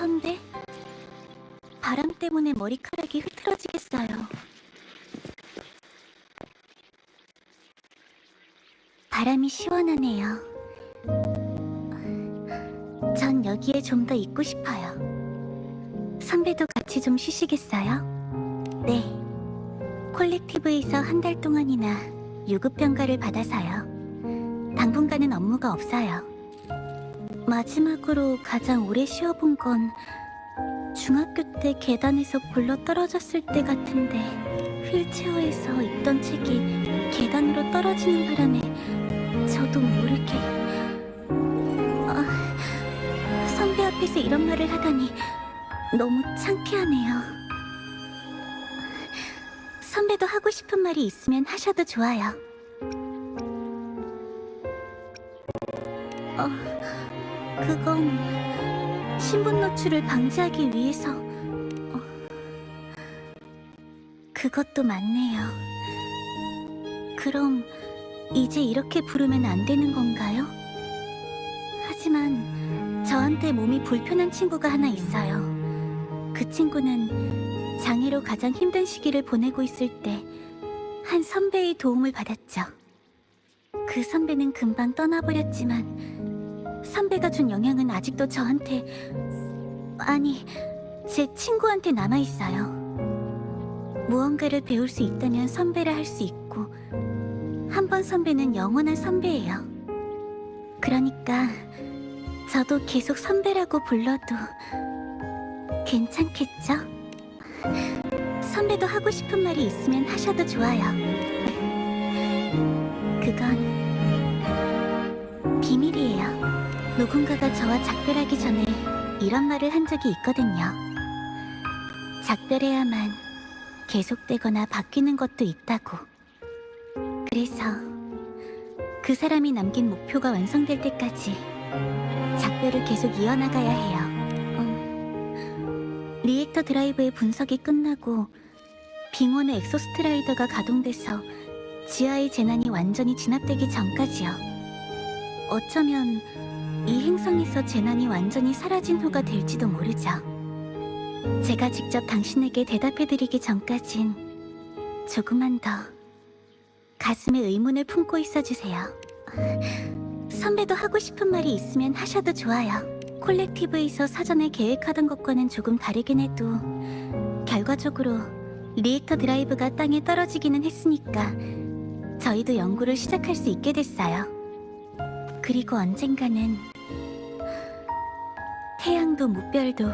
선배? 바람 때문에 머리카락이 흐트러지겠어요. 바람이 시원하네요. 전 여기에 좀 더 있고 싶어요. 선배도 같이 좀 쉬시겠어요? 네. 콜렉티브에서 한 달 동안이나 유급평가를 받아서요. 당분간은 업무가 없어요. 마지막으로 가장 오래 쉬어본 건 중학교 때 계단에서 굴러 떨어졌을 때 같은데, 휠체어에서 읽던 책이 계단으로 떨어지는 바람에 저도 모르게 선배 앞에서 이런 말을 하다니 너무 창피하네요. 선배도 하고 싶은 말이 있으면 하셔도 좋아요. 그건 신분 노출을 방지하기 위해서. 그것도 맞네요. 그럼 이제 이렇게 부르면 안 되는 건가요? 하지만 저한테 몸이 불편한 친구가 하나 있어요. 그 친구는 장애로 가장 힘든 시기를 보내고 있을 때 한 선배의 도움을 받았죠. 그 선배는 금방 떠나버렸지만 선배가 준 영향은 아직도 저한테, 아니, 제 친구한테 남아있어요. 무언가를 배울 수 있다면 선배라 할 수 있고, 한 번 선배는 영원한 선배예요. 그러니까 저도 계속 선배라고 불러도 괜찮겠죠? 선배도 하고 싶은 말이 있으면 하셔도 좋아요. 그건 비밀이에요. 누군가가 저와 작별하기 전에 이런 말을 한 적이 있거든요. 작별해야만 계속되거나 바뀌는 것도 있다고. 그래서 그 사람이 남긴 목표가 완성될 때까지 작별을 계속 이어나가야 해요. 리액터 드라이브의 분석이 끝나고 빙원의 엑소스트라이더가 가동돼서 지하의 재난이 완전히 진압되기 전까지요. 어쩌면 이 행성에서 재난이 완전히 사라진 후가 될지도 모르죠. 제가 직접 당신에게 대답해드리기 전까진 조금만 더 가슴에 의문을 품고 있어주세요. 선배도 하고 싶은 말이 있으면 하셔도 좋아요. 콜렉티브에서 사전에 계획하던 것과는 조금 다르긴 해도 결과적으로 리액터 드라이브가 땅에 떨어지기는 했으니까 저희도 연구를 시작할 수 있게 됐어요. 그리고 언젠가는 태양도 무별도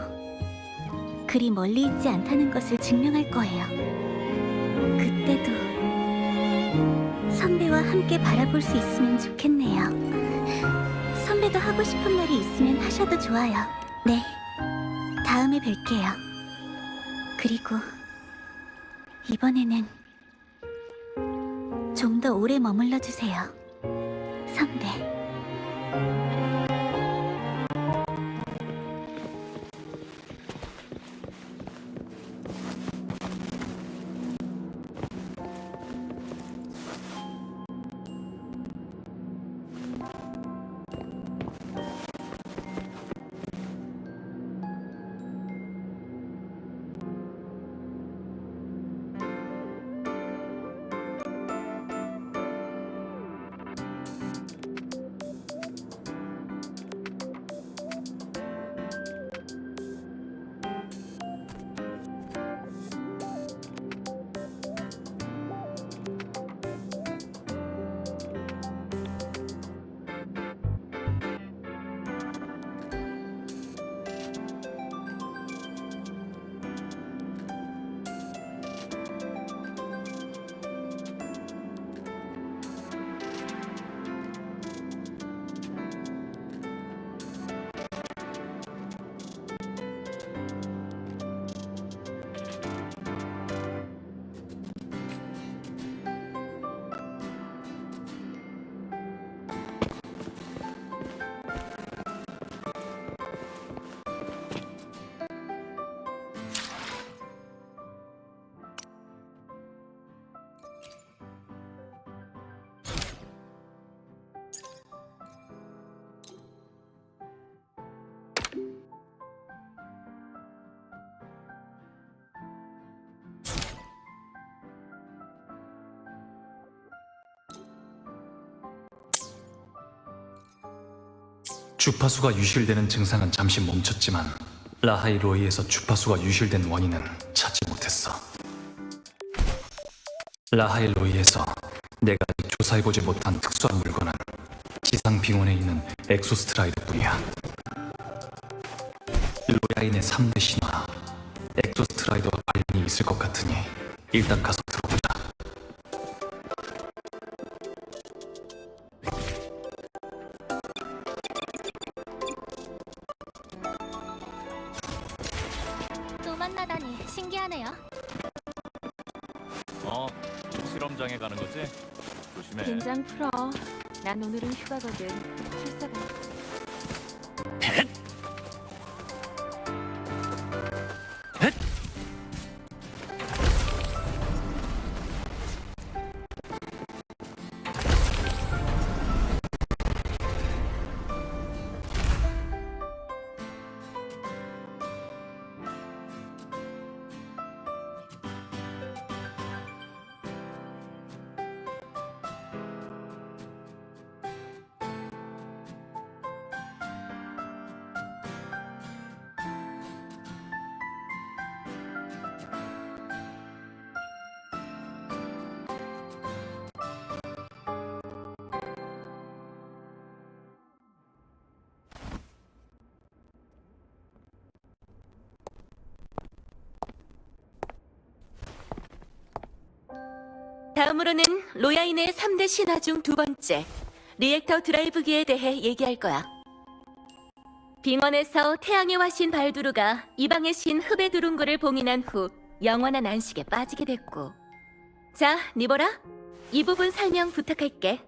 그리 멀리 있지 않다는 것을 증명할 거예요. 그때도 선배와 함께 바라볼 수 있으면 좋겠네요. 선배도 하고 싶은 말이 있으면 하셔도 좋아요. 네, 다음에 뵐게요. 그리고 이번에는 좀 더 오래 머물러 주세요, 선배. 주파수가 유실되는 증상은 잠시 멈췄지만 라하이 로이에서 주파수가 유실된 원인은 찾지 못했어. 라하이 로이에서 내가 아직 조사해보지 못한 특수한 물건은 지상 빙원에 있는 엑소스트라이드뿐이야. 로야인의 3대 신화 엑소스트라이더와 관련이 있을 것 같으니 일단 가서 들어보자. 또 만나다니 신기하네요. 실험장에 가는 거지? 조심해. 긴장 풀어. 난 오늘은 휴가거든. 출사가. 다음으로는 로야인의 3대 신화 중 두 번째, 리액터 드라이브기에 대해 얘기할 거야. 빙원에서 태양의 화신 발두르가 이방의 신 흡에두룬구를 봉인한 후 영원한 안식에 빠지게 됐고. 자, 니보라, 이 부분 설명 부탁할게.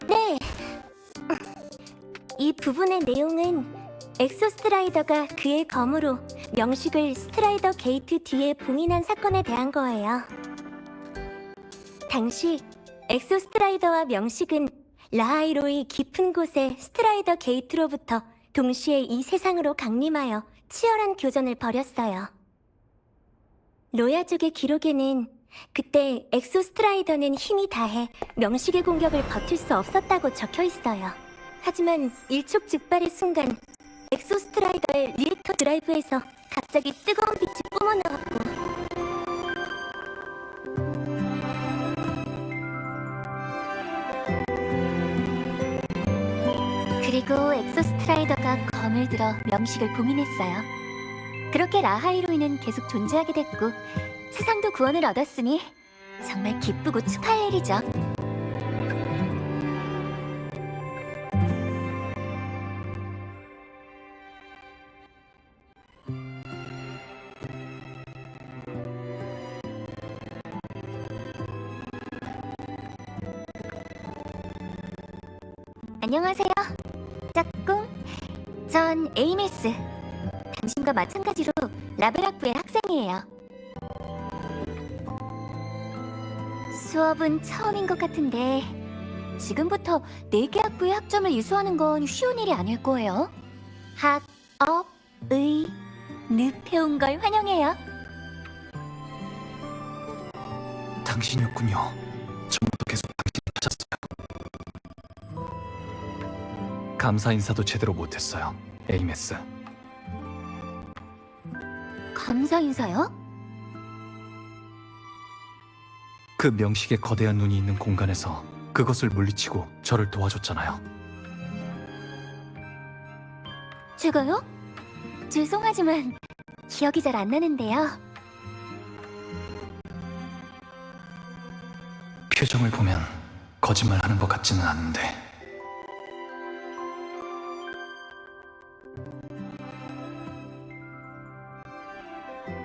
네. 이 부분의 내용은 엑소스트라이더가 그의 검으로 명식을 스트라이더 게이트 뒤에 봉인한 사건에 대한 거예요. 당시 엑소스트라이더와 명식은 라하이로의 깊은 곳의 스트라이더 게이트로부터 동시에 이 세상으로 강림하여 치열한 교전을 벌였어요. 로야족의 기록에는 그때 엑소스트라이더는 힘이 다해 명식의 공격을 버틸 수 없었다고 적혀 있어요. 하지만 일촉즉발의 순간 엑소스트라이더의 리액터 드라이브에서 갑자기 뜨거운 빛이 뿜어나왔고, 그리고 엑소스트라이더가 검을 들어 명식을 봉인했어요. 그렇게 라하이로이는 계속 존재하게 됐고 세상도 구원을 얻었으니 정말 기쁘고 축하할 일이죠. 안녕하세요, 짝꿍. 전 에이메스. 당신과 마찬가지로 라벨학부의 학생이에요. 수업은 처음인 것 같은데 지금부터 4개 학부의 학점을 이수하는 건 쉬운 일이 아닐 거예요. 학, 업, 의, 늪 해온 걸 환영해요. 당신이었군요. 처음부터 계속 당신을 찾았어요. 감사 인사도 제대로 못했어요, 에이메스. 감사 인사요? 그 명식의 거대한 눈이 있는 공간에서 그것을 물리치고 저를 도와줬잖아요. 제가요? 죄송하지만 기억이 잘 안 나는데요. 표정을 보면 거짓말하는 것 같지는 않은데.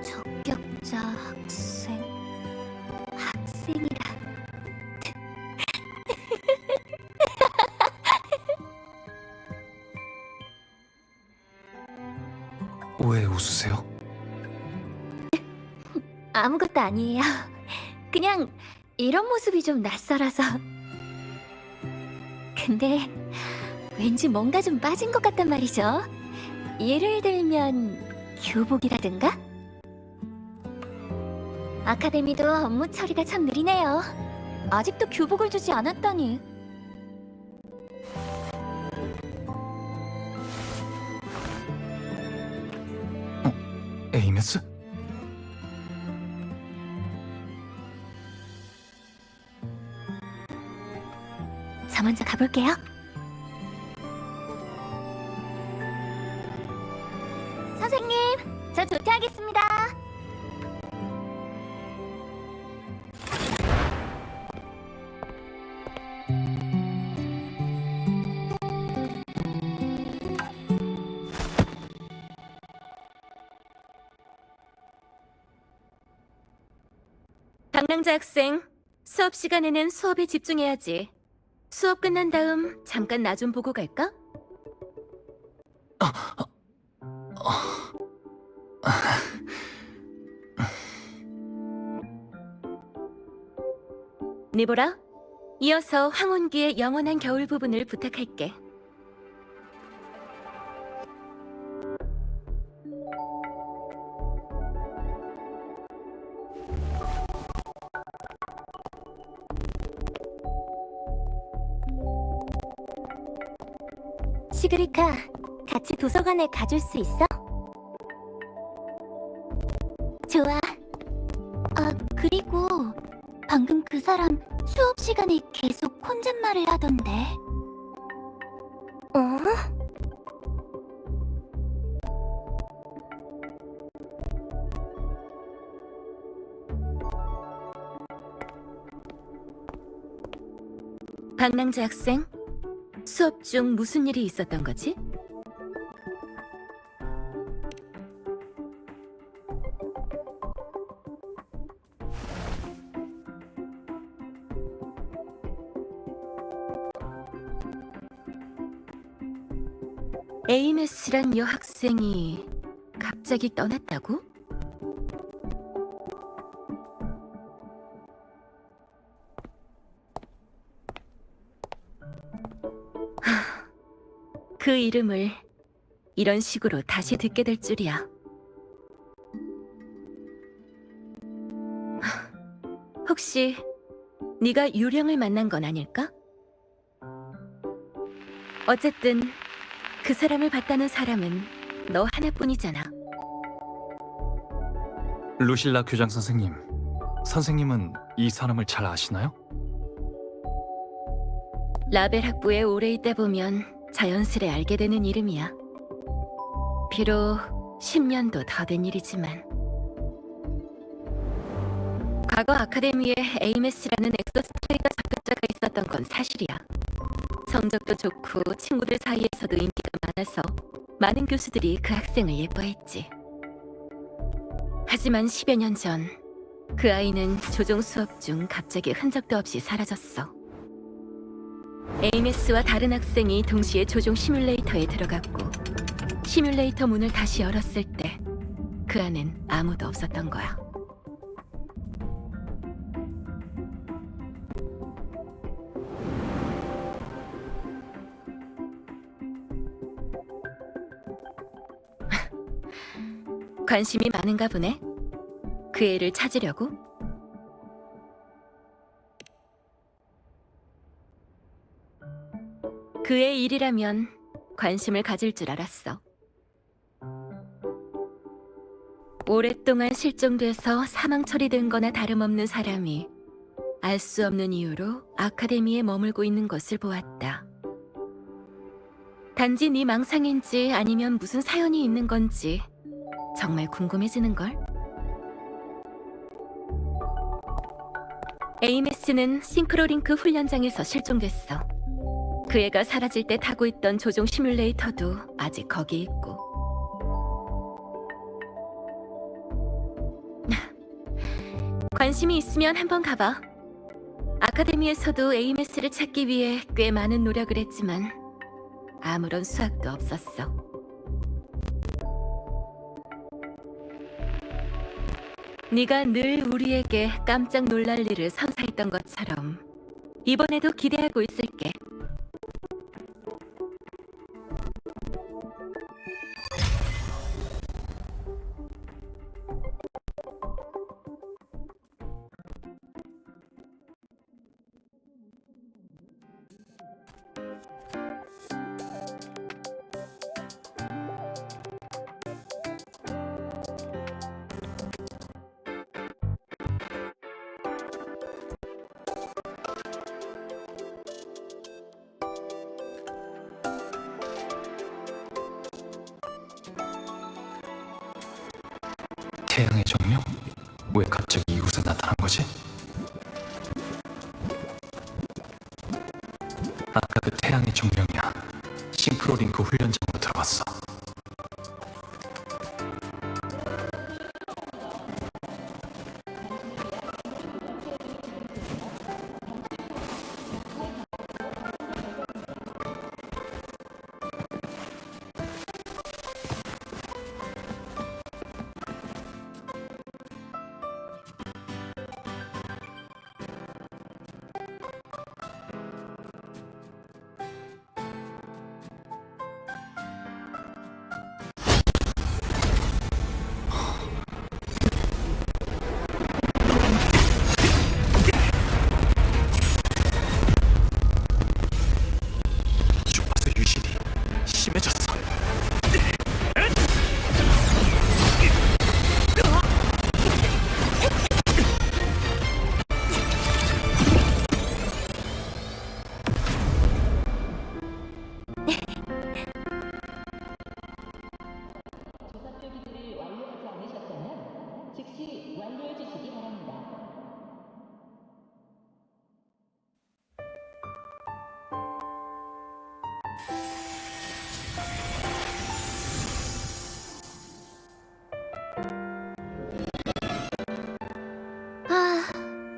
적격자 학생이라. 왜 웃으세요? 아무것도 아니에요. 그냥 이런 모습이 좀 낯설어서. 근데 왠지 뭔가 좀 빠진 것 같단 말이죠. 예를 들면 교복이라든가? 아카데미도 업무 처리가 참 느리네요. 아직도 교복을 주지 않았다니. 에이메스? 저 먼저 가볼게요. 선생님, 저 조퇴하겠습니다. 방랑자 학생, 수업 시간에는 수업에 집중해야지. 수업 끝난 다음 잠깐 나 좀 보고 갈까? 니보라, 이어서 황혼기의 영원한 겨울 부분을 부탁할게. 시그리카, 같이 도서관에 가줄 수 있어? 좋아. 그리고 방금 그 사람 수업 시간에 계속 혼잣말을 하던데. 어? 방랑자 학생, 수업 중 무슨 일이 있었던 거지? 에이메스란 여학생이 갑자기 떠났다고? 그 이름을 이런 식으로 다시 듣게 될 줄이야. 혹시 네가 유령을 만난 건 아닐까? 어쨌든 그 사람을 봤다는 사람은 너 하나뿐이잖아. 루실라 교장 선생님, 선생님은 이 사람을 잘 아시나요? 라벨 학부에 오래 있다 보면 자연스레 알게 되는 이름이야. 비록 10년도 더 된 일이지만. 과거 아카데미에 에이메스라는 엑소스트레이더 자격자가 있었던 건 사실이야. 성적도 좋고 친구들 사이에서도 인기가 많아서 많은 교수들이 그 학생을 예뻐했지. 하지만 10여 년 전 그 아이는 조종 수업 중 갑자기 흔적도 없이 사라졌어. 에이메스와 다른 학생이 동시에 조종 시뮬레이터에 들어갔고 시뮬레이터 문을 다시 열었을 때 그 안엔 아무도 없었던 거야. 관심이 많은가 보네. 그 애를 찾으려고? 그의 일이라면 관심을 가질 줄 알았어. 오랫동안 실종돼서 사망 처리된 거나 다름없는 사람이 알 수 없는 이유로 아카데미에 머물고 있는 것을 보았다. 단지 네 망상인지 아니면 무슨 사연이 있는 건지 정말 궁금해지는걸? 에이메스는 싱크로링크 훈련장에서 실종됐어. 그 애가 사라질 때 타고 있던 조종 시뮬레이터도 아직 거기 있고. 관심이 있으면 한번 가봐. 아카데미에서도 에이메스를 찾기 위해 꽤 많은 노력을 했지만 아무런 수확도 없었어. 네가 늘 우리에게 깜짝 놀랄 일을 선사했던 것처럼 이번에도 기대하고 있을게. 태양의 정령? 왜 갑자기 이곳에 나타난 거지? 아까 그 태양의 정령이야. 싱크로링크 훈련장으로 들어갔어. 주파수 유실이 심해졌어.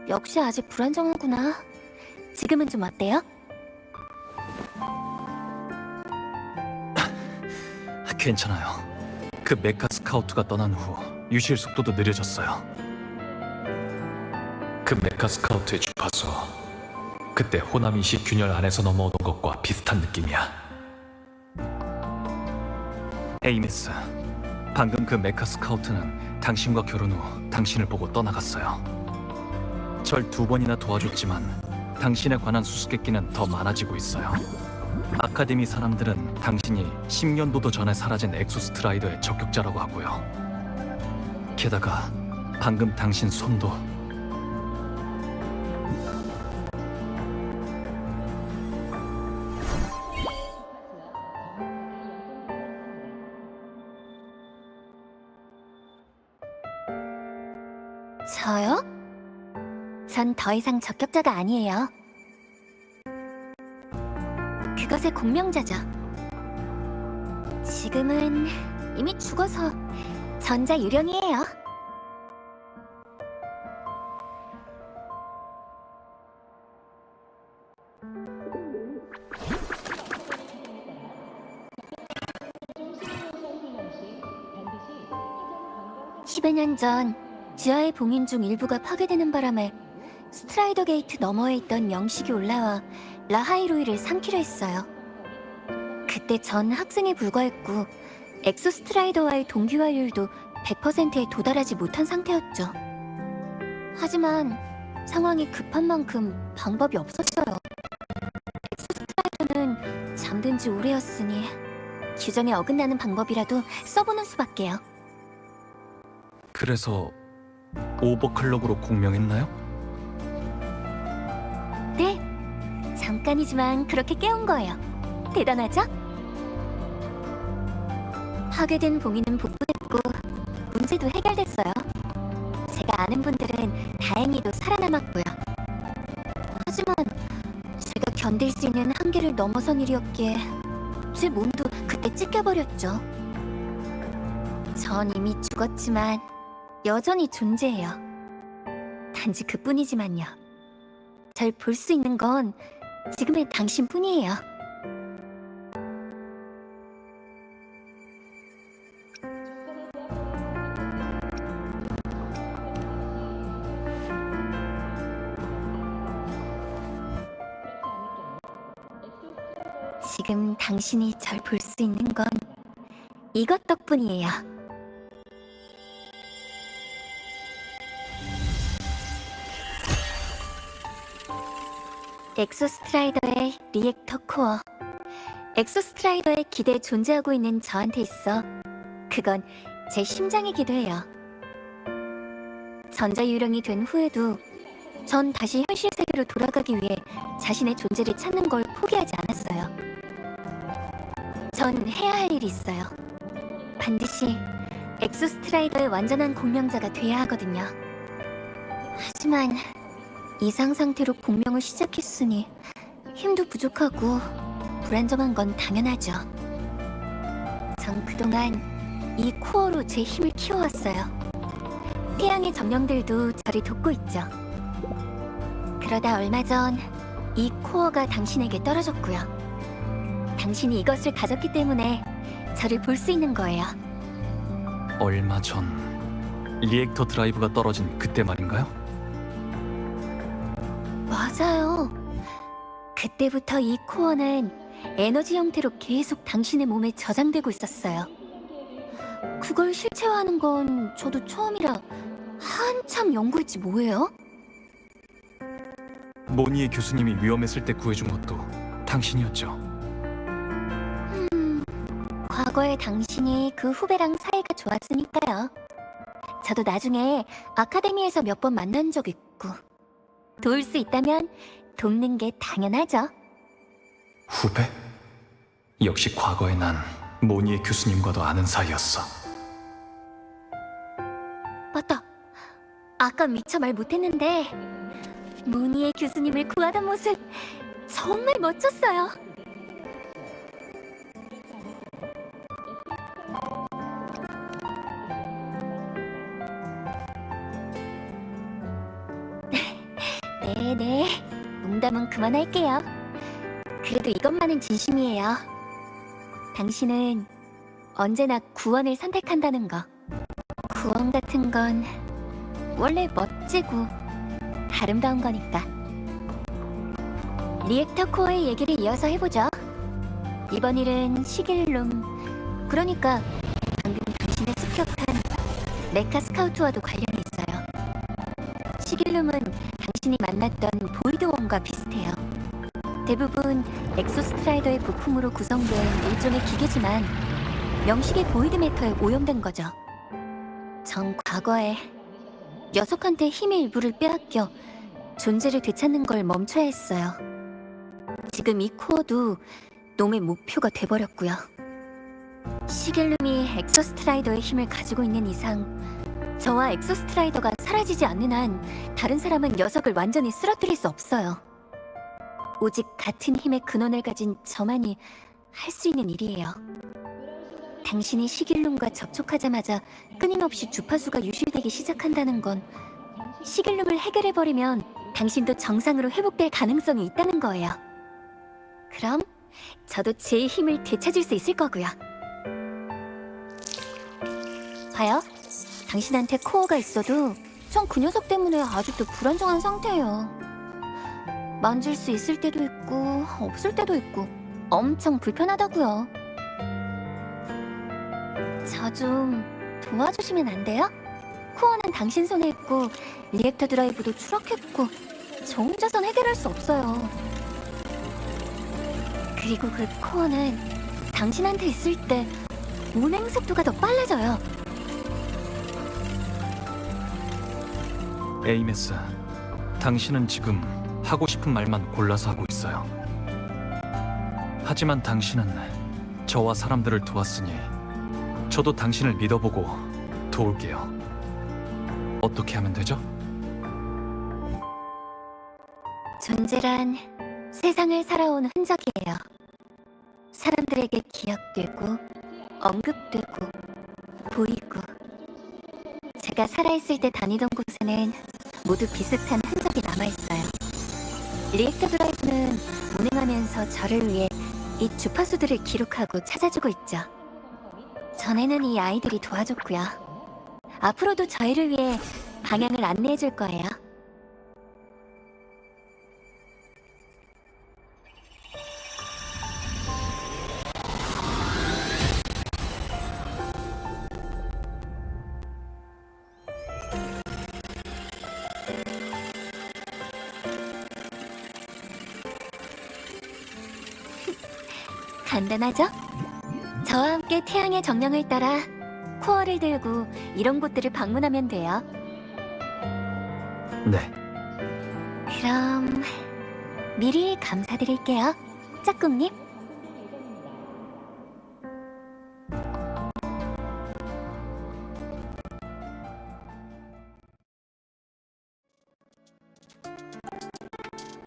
역시 아직 불안정하구나. 지금은 좀 어때요? 괜찮아요. 그 메카 스카우트가 떠난 후 유실 속도도 느려졌어요. 그 메카 스카우트의 주파수, 그때 호남이시 균열 안에서 넘어오던 것과 비슷한 느낌이야. 에이메스, 방금 그 메카 스카우트는 당신과 결혼 후 당신을 보고 떠나갔어요. 절 2번이나 도와줬지만 당신에 관한 수수께끼는 더 많아지고 있어요. 아카데미 사람들은 당신이 10년도도 전에 사라진 엑소스트라이더의 적격자라고 하고요. 게다가 방금 당신 손도 저요? 전 더 이상 적격자가 아니에요. 그것의 공명자죠. 지금은 이미 죽어서 전자유령이에요. (10여 년) 전 지하의 봉인 중 일부가 파괴되는 바람에 스트라이더 게이트 너머에 있던 명식이 올라와 라하이로이를 삼키려 했어요. 그때 전 학생에 불과했고 엑소스트라이더와의 동기화율도 100%에 도달하지 못한 상태였죠. 하지만 상황이 급한 만큼 방법이 없었어요. 엑소스트라이더는 잠든 지 오래였으니 규정에 어긋나는 방법이라도 써보는 수밖에요. 그래서 오버클럭으로 공명했나요? 네, 잠깐이지만 그렇게 깨운 거예요. 대단하죠? 파괴된 봉인은 복구됐고 문제도 해결됐어요. 제가 아는 분들은 다행히도 살아남았고요. 하지만 제가 견딜 수 있는 한계를 넘어선 일이었기에 제 몸도 그때 찢겨버렸죠. 전 이미 죽었지만 여전히 존재해요. 단지 그뿐이지만요. 절 볼 수 있는 건 지금의 당신뿐이에요. 지금 당신이 절 볼 수 있는 건 이것 덕분이에요. 엑소스트라이더의 리액터 코어. 엑소스트라이더의 기대에 존재하고 있는 저한테 있어 그건 제 심장이기도 해요. 전자유령이 된 후에도 전 다시 현실 세계로 돌아가기 위해 자신의 존재를 찾는 걸 포기하지 않았어요. 전 해야 할 일이 있어요. 반드시 엑소스트라이더의 완전한 공명자가 돼야 하거든요. 하지만 이상 상태로 공명을 시작했으니 힘도 부족하고 불안정한 건 당연하죠. 전 그동안 이 코어로 제 힘을 키워왔어요. 태양의 정령들도 저를 돕고 있죠. 그러다 얼마 전 이 코어가 당신에게 떨어졌고요. 당신이 이것을 가졌기 때문에 저를 볼 수 있는 거예요. 얼마 전 리액터 드라이브가 떨어진 그때 말인가요? 맞아요. 그때부터 이 코어는 에너지 형태로 계속 당신의 몸에 저장되고 있었어요. 그걸 실체화하는 건 저도 처음이라 한참 연구했지 뭐예요? 모니의 교수님이 위험했을 때 구해준 것도 당신이었죠. 과거의 당신이 그 후배랑 사이가 좋았으니까요. 저도 나중에 아카데미에서 몇 번 만난 적 있고 도울 수 있다면 돕는 게 당연하죠. 후배? 역시 과거의 난 모니의 교수님과도 아는 사이였어. 맞다. 아까 미처 말 못했는데 모니의 교수님을 구하던 모습 정말 멋졌어요. 네네, 농담은 그만할게요. 그래도 이것만은 진심이에요. 당신은 언제나 구원을 선택한다는 거. 구원 같은 건 원래 멋지고 아름다운 거니까. 리액터 코어의 얘기를 이어서 해보죠. 이번 일은 시길룸, 그러니까 방금 당신의 습격한 메카 스카우트와도 관련이 있어요. 시길룸은 당신이 만났던 보이드원과 비슷해요. 대부분 엑소스트라이더의 부품으로 구성된 일종의 기계지만 명식의 보이드 매터에 오염된 거죠. 전 과거에 녀석한테 힘의 일부를 빼앗겨 존재를 되찾는 걸 멈춰야 했어요. 지금 이 코어도 놈의 목표가 돼버렸고요. 시겔룸이 엑소스트라이더의 힘을 가지고 있는 이상 저와 엑소스트라이더가 사라지지 않는 한 다른 사람은 녀석을 완전히 쓰러뜨릴 수 없어요. 오직 같은 힘의 근원을 가진 저만이 할 수 있는 일이에요. 당신이 시길룸과 접촉하자마자 끊임없이 주파수가 유실되기 시작한다는 건 시길룸을 해결해버리면 당신도 정상으로 회복될 가능성이 있다는 거예요. 그럼 저도 제 힘을 되찾을 수 있을 거고요. 봐요. 당신한테 코어가 있어도 전 그 녀석 때문에 아직도 불안정한 상태예요. 만질 수 있을 때도 있고 없을 때도 있고 엄청 불편하다고요. 저 좀 도와주시면 안 돼요? 코어는 당신 손에 있고 리액터 드라이브도 추락했고 저 혼자선 해결할 수 없어요. 그리고 그 코어는 당신한테 있을 때 운행 속도가 더 빨라져요. 에이메스, 당신은 지금 하고 싶은 말만 골라서 하고 있어요. 하지만 당신은 저와 사람들을 도왔으니 저도 당신을 믿어보고 도울게요. 어떻게 하면 되죠? 존재란 세상을 살아온 흔적이에요. 사람들에게 기억되고 언급되고 보이고. 제가 살아있을 때 다니던 곳에는 모두 비슷한 흔적이 남아있어요. 리액터 드라이브는 운행하면서 저를 위해 이 주파수들을 기록하고 찾아주고 있죠. 전에는 이 아이들이 도와줬고요. 앞으로도 저희를 위해 방향을 안내해줄 거예요. 간단하죠? 저와 함께 태양의 정령을 따라 코어를 들고 이런 곳들을 방문하면 돼요. 네. 그럼 미리 감사드릴게요, 짝꿍님.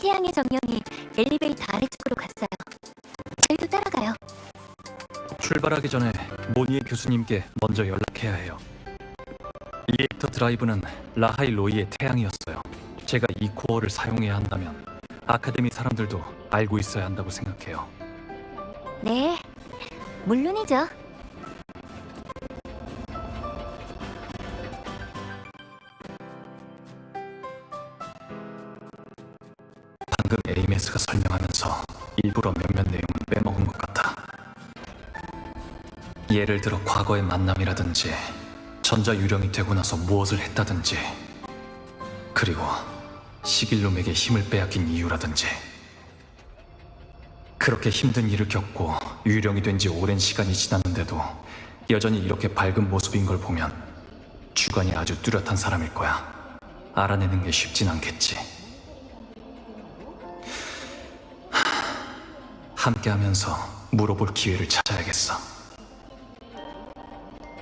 태양의 정령이 엘리베이터 아래쪽으로 갔어요. 저희도 따라가요. 출발하기 전에 모니에 교수님께 먼저 연락해야 해요. 리액터 드라이브는 라하이 로이의 태양이었어요. 제가 이 코어를 사용해야 한다면 아카데미 사람들도 알고 있어야 한다고 생각해요. 네, 물론이죠. 방금 에이메스가 설명하면서 일부러 몇몇 내용을 빼먹은 것 같아. 예를 들어 과거의 만남이라든지 전자 유령이 되고 나서 무엇을 했다든지, 그리고 시길놈에게 힘을 빼앗긴 이유라든지. 그렇게 힘든 일을 겪고 유령이 된 지 오랜 시간이 지났는데도 여전히 이렇게 밝은 모습인 걸 보면 주관이 아주 뚜렷한 사람일 거야. 알아내는 게 쉽진 않겠지. 함께하면서 물어볼 기회를 찾아야겠어.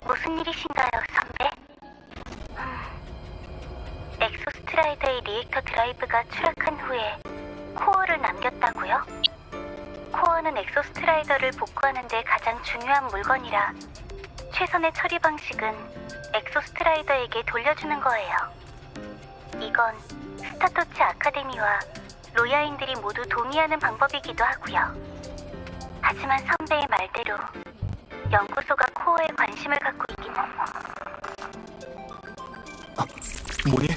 무슨 일이신가요, 선배? 엑소스트라이더의 리액터 드라이브가 추락한 후에 코어를 남겼다고요? 코어는 엑소스트라이더를 복구하는 데 가장 중요한 물건이라 최선의 처리 방식은 엑소스트라이더에게 돌려주는 거예요. 이건 스타터치 아카데미와 로야인들이 모두 동의하는 방법이기도 하고요. 하지만 선배의 말대로 연구소가 코어에 관심을 갖고 있기는. 뭐니?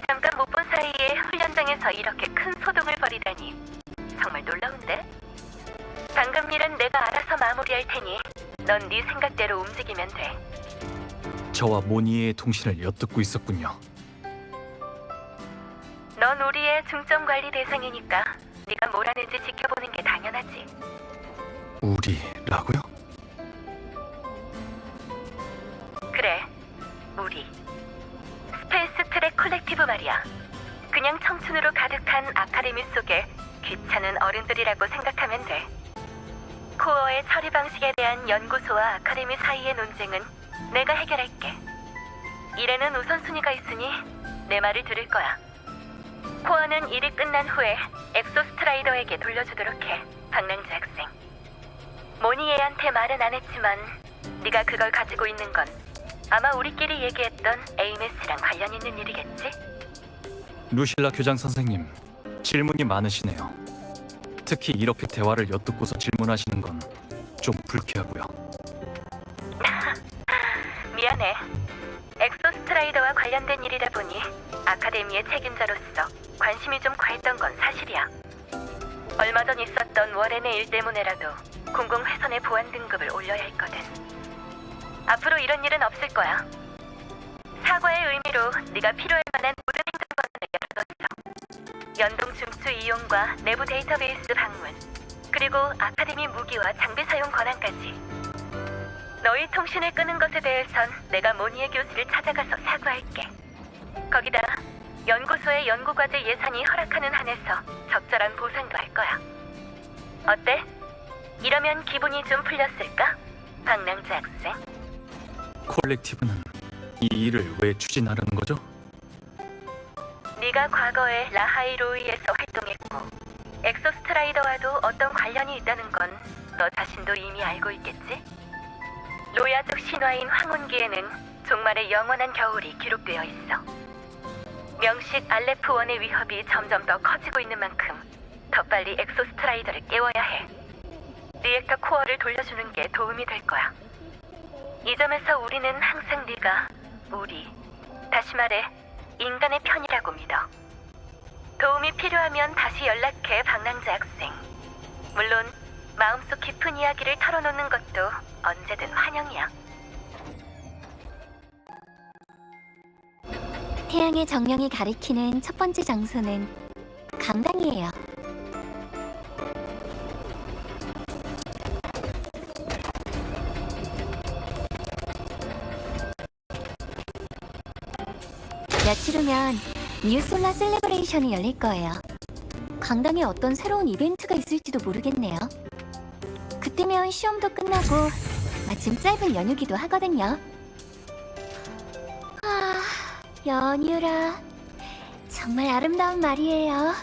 잠깐 못 본 사이에 훈련장에서 이렇게 큰 소동을 벌이다니 정말 놀라운데? 방금 일은 내가 알아서 마무리할 테니 넌 네 생각대로 움직이면 돼. 저와 모니의 통신을 엿듣고 있었군요. 넌 우리의 중점 관리 대상이니까 네가 뭘 하는지 지켜보는 게 당연하지. 우리라고요? 그래, 우리. 스페이스 트랙 콜렉티브 말이야. 그냥 청춘으로 가득한 아카데미 속에 귀찮은 어른들이라고 생각하면 돼. 코어의 처리 방식에 대한 연구소와 아카데미 사이의 논쟁은 내가 해결할게. 일에는 우선순위가 있으니 내 말을 들을 거야. 코어는 일이 끝난 후에 엑소스트라이더에게 돌려주도록 해, 박랑주 학생. 모니에한테 말은 안 했지만 네가 그걸 가지고 있는 건 아마 우리끼리 얘기했던 에이메스랑 관련 있는 일이겠지? 루실라 교장 선생님, 질문이 많으시네요. 특히 이렇게 대화를 엿듣고서 질문하시는 건 좀 불쾌하고요. 미안해. 엑소스트라이더와 관련된 일이다 보니 아카데미의 책임자로서 관심이 좀 과했던 건 사실이야. 얼마 전 있었던 워렌의 일 때문에라도 공공훼손의 보안 등급을 올려야 했거든. 앞으로 이런 일은 없을 거야. 사과의 의미로 네가 필요할 만한 모든 행정권을 열어뒀어. 연동 줌수 이용과 내부 데이터베이스 방문, 그리고 아카데미 무기와 장비 사용 권한까지. 너희 통신을 끄는 것에 대해선 내가 모니에 교수를 찾아가서 사과할게. 거기다 연구소의 연구과제 예산이 허락하는 한에서 적절한 보상도 할 거야. 어때? 이러면 기분이 좀 풀렸을까? 박랑주 학생. 콜렉티브는 이 일을 왜 추진하려는 거죠? 네가 과거에 라하이로이에서 활동했고 엑소스트라이더와도 어떤 관련이 있다는 건 너 자신도 이미 알고 있겠지? 로야족 신화인 황혼기에는 종말의 영원한 겨울이 기록되어 있어. 명식 알레프1의 위협이 점점 더 커지고 있는 만큼 더 빨리 엑소스트라이더를 깨워야 해. 리액터 코어를 돌려주는 게 도움이 될 거야. 이 점에서 우리는 항상 네가 우리, 다시 말해 인간의 편이라고 믿어. 도움이 필요하면 다시 연락해, 박랑주 학생. 물론 마음속 깊은 이야기를 털어놓는 것도 언제든 환영이야. 태양의 정령이 가리키는 첫 번째 장소는 강당이에요. 며칠 후면 뉴솔라 셀레브레이션이 열릴 거예요. 강당에 어떤 새로운 이벤트가 있을지도 모르겠네요. 그때면 시험도 끝나고 마침 짧은 연휴기도 하거든요. 연유라, 정말 아름다운 말이에요.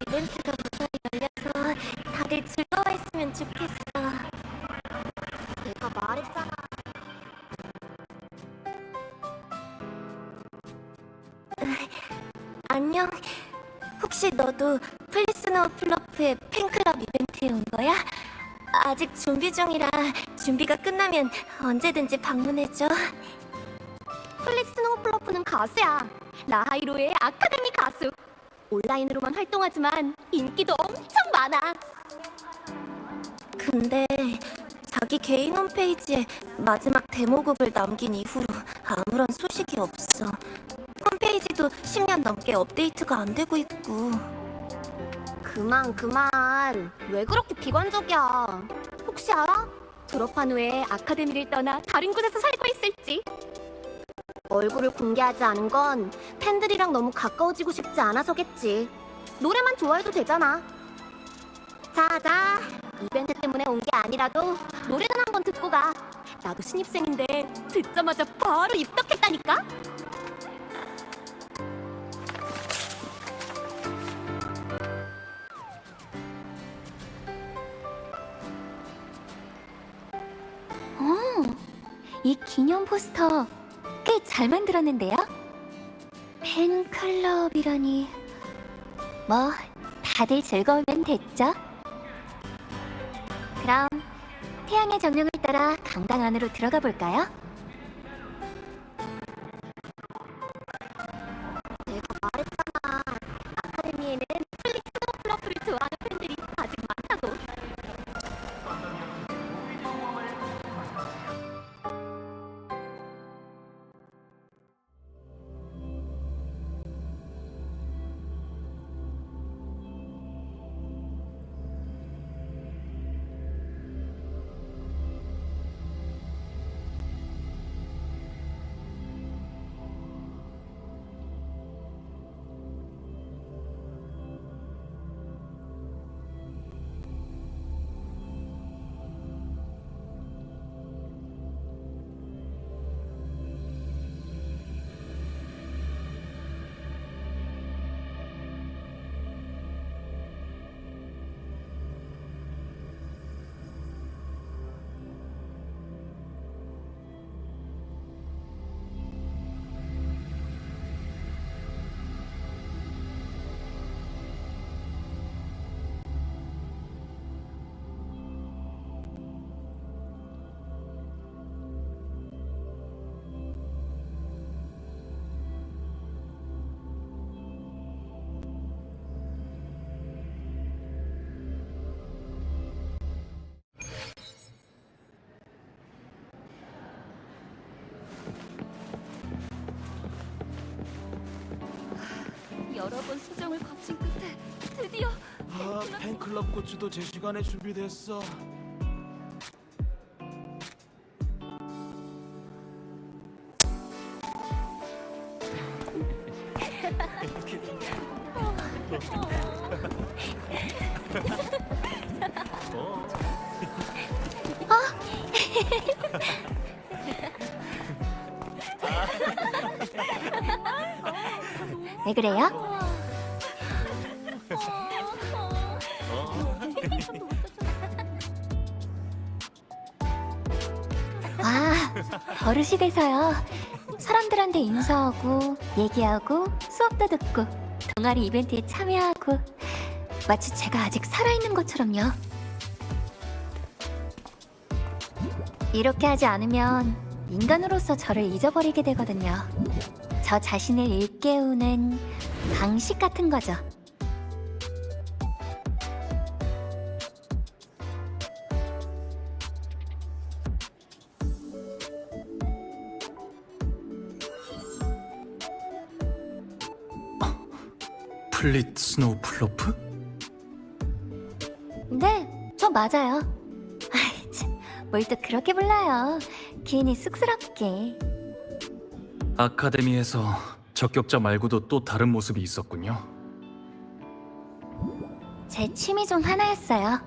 이벤트가 무사히 열려서 다들 즐거워했으면 좋겠어. 내가 말했잖아. 안녕. 혹시 너도 플리스노우 플러프의 팬클럽 이벤트에 온 거야? 아직 준비 중이라 준비가 끝나면 언제든지 방문해줘. 플리스노우 플러프는 가수야. 라하이로의 아카데미 가수. 온라인으로만 활동하지만 인기도 엄청 많아. 근데 자기 개인 홈페이지에 마지막 데모곡을 남긴 이후로 아무런 소식이 없어. 홈페이지도 10년 넘게 업데이트가 안 되고 있고. 그만. 왜 그렇게 비관적이야? 혹시 알아? 졸업한 후에 아카데미를 떠나 다른 곳에서 살고 있을지. 얼굴을 공개하지 않은 건 팬들이랑 너무 가까워지고 싶지 않아서겠지. 노래만 좋아해도 되잖아. 자, 이벤트 때문에 온 게 아니라도 노래는 한번 듣고 가. 나도 신입생인데 듣자마자 바로 입덕했다니까. 이 기념 포스터 꽤 잘 만들었는데요? 팬클럽이라니. 뭐, 다들 즐거우면 됐죠? 그럼 태양의 정령을 따라 강당 안으로 들어가 볼까요? 내가 말했잖아. 아카데미에는 플릭스노우 플러프를 좋아하는 팬들이 아직 많다고. 여러 번 수정을 거친 끝에 드디어 팬클럽 굿즈도 제 시간에 준비됐어. 왜 그래요? 버릇이 돼서요. 사람들한테 인사하고 얘기하고 수업도 듣고 동아리 이벤트에 참여하고 마치 제가 아직 살아있는 것처럼요. 이렇게 하지 않으면 인간으로서 저를 잊어버리게 되거든요. 저 자신을 일깨우는 방식 같은 거죠. 플릿 스노우 플로프? 맞아요. 아이, 참, 뭘 또 그렇게 불러요. 괜히 쑥스럽게. 아카데미에서 적격자 말고도 또 다른 모습이 있었군요. 제 취미 중 하나였어요.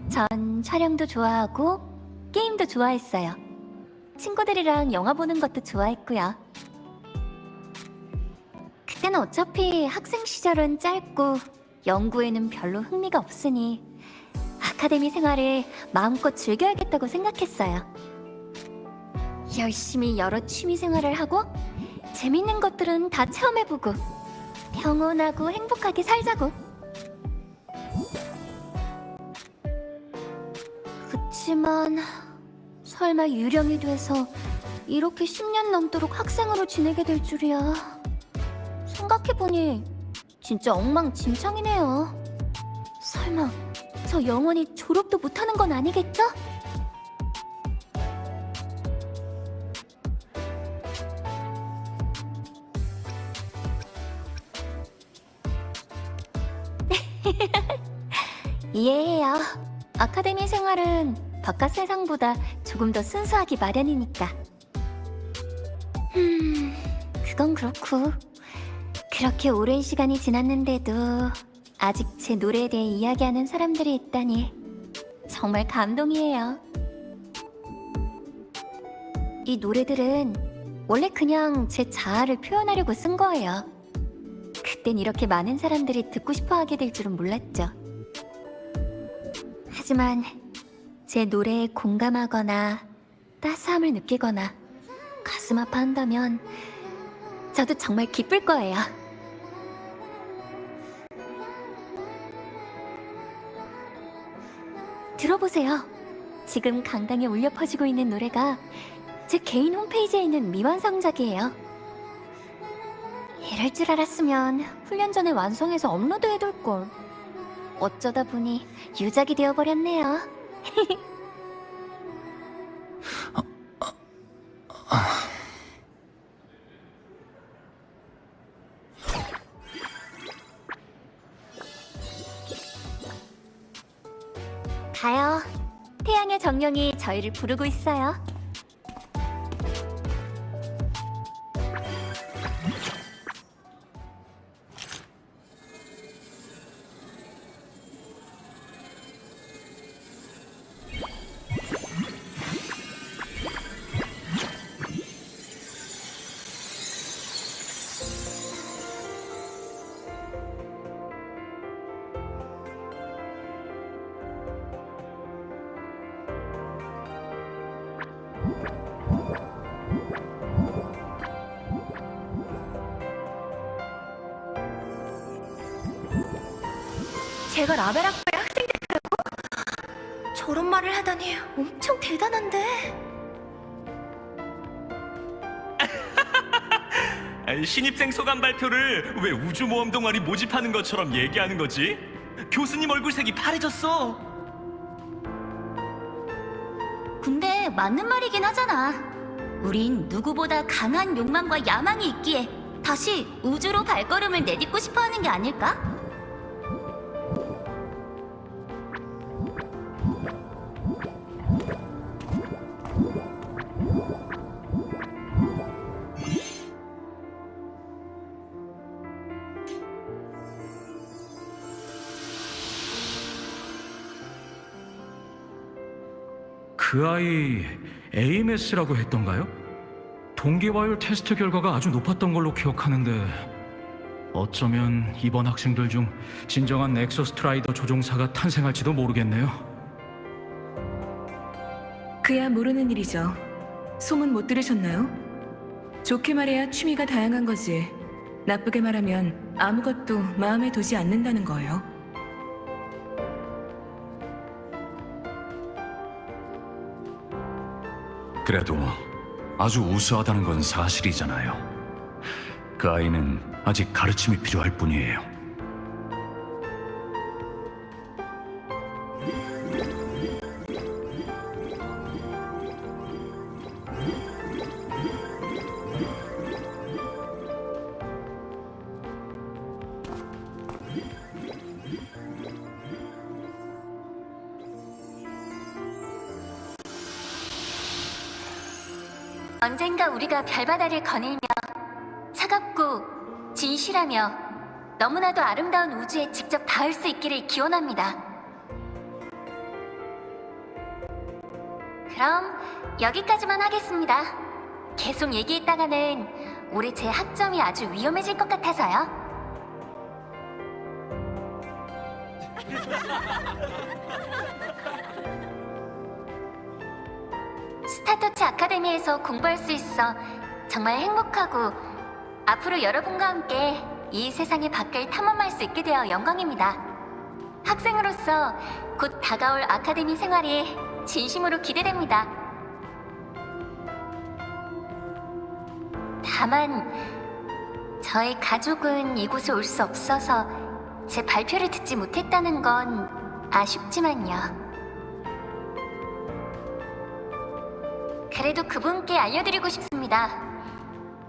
전 촬영도 좋아하고 게임도 좋아했어요. 친구들이랑 영화 보는 것도 좋아했고요. 그때는 어차피 학생 시절은 짧고 연구에는 별로 흥미가 없으니 아카데미 생활을 마음껏 즐겨야겠다고 생각했어요. 열심히 여러 취미 생활을 하고 재밌는 것들은 다 체험해보고 평온하고 행복하게 살자고. 그치만 설마 유령이 돼서 이렇게 10년 넘도록 학생으로 지내게 될 줄이야. 생각해보니 진짜 엉망진창이네요. 설마 저 영원히 졸업도 못하는 건 아니겠죠? 이해해요. 아카데미 생활은 바깥 세상보다 조금 더 순수하기 마련이니까. 그건 그렇고 그렇게 오랜 시간이 지났는데도 아직 제 노래에 대해 이야기하는 사람들이 있다니 정말 감동이에요. 이 노래들은 원래 그냥 제 자아를 표현하려고 쓴 거예요. 그땐 이렇게 많은 사람들이 듣고 싶어 하게 될 줄은 몰랐죠. 하지만 제 노래에 공감하거나 따스함을 느끼거나 가슴 아파한다면 저도 정말 기쁠 거예요. 들어보세요. 지금 강당에 울려 퍼지고 있는 노래가 제 개인 홈페이지에 있는 미완성작이에요. 이럴 줄 알았으면 훈련 전에 완성해서 업로드해둘걸. 어쩌다 보니 유작이 되어버렸네요. 가요. 태양의 정령이 저희를 부르고 있어요. 제가 라벨학교의 학생 대표라고? 저런 말을 하다니 엄청 대단한데. 신입생 소감 발표를 왜 우주모험 동아리 모집하는 것처럼 얘기하는 거지? 교수님 얼굴색이 파래졌어. 근데 맞는 말이긴 하잖아. 우린 누구보다 강한 욕망과 야망이 있기에 다시 우주로 발걸음을 내딛고 싶어 하는 게 아닐까? 그 아이 AMS라고 했던가요? 동기화율 테스트 결과가 아주 높았던 걸로 기억하는데 어쩌면 이번 학생들 중 진정한 엑소스트라이더 조종사가 탄생할지도 모르겠네요. 그야 모르는 일이죠. 소문 못 들으셨나요? 좋게 말해야 취미가 다양한 거지. 나쁘게 말하면 아무것도 마음에 두지 않는다는 거예요. 그래도 아주 우수하다는 건 사실이잖아요. 그 아이는 아직 가르침이 필요할 뿐이에요. 언젠가 우리가 별바다를 거닐며 차갑고 진실하며 너무나도 아름다운 우주에 직접 닿을 수 있기를 기원합니다. 그럼 여기까지만 하겠습니다. 계속 얘기했다가는 올해 제 학점이 아주 위험해질 것 같아서요. 스타터치 아카데미에서 공부할 수 있어 정말 행복하고 앞으로 여러분과 함께 이 세상의 밖을 탐험할 수 있게 되어 영광입니다. 학생으로서 곧 다가올 아카데미 생활이 진심으로 기대됩니다. 다만 저희 가족은 이곳에 올 수 없어서 제 발표를 듣지 못했다는 건 아쉽지만요. 그래도 그분께 알려드리고 싶습니다.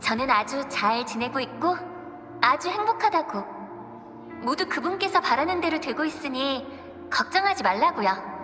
저는 아주 잘 지내고 있고 아주 행복하다고. 모두 그분께서 바라는 대로 되고 있으니 걱정하지 말라고요.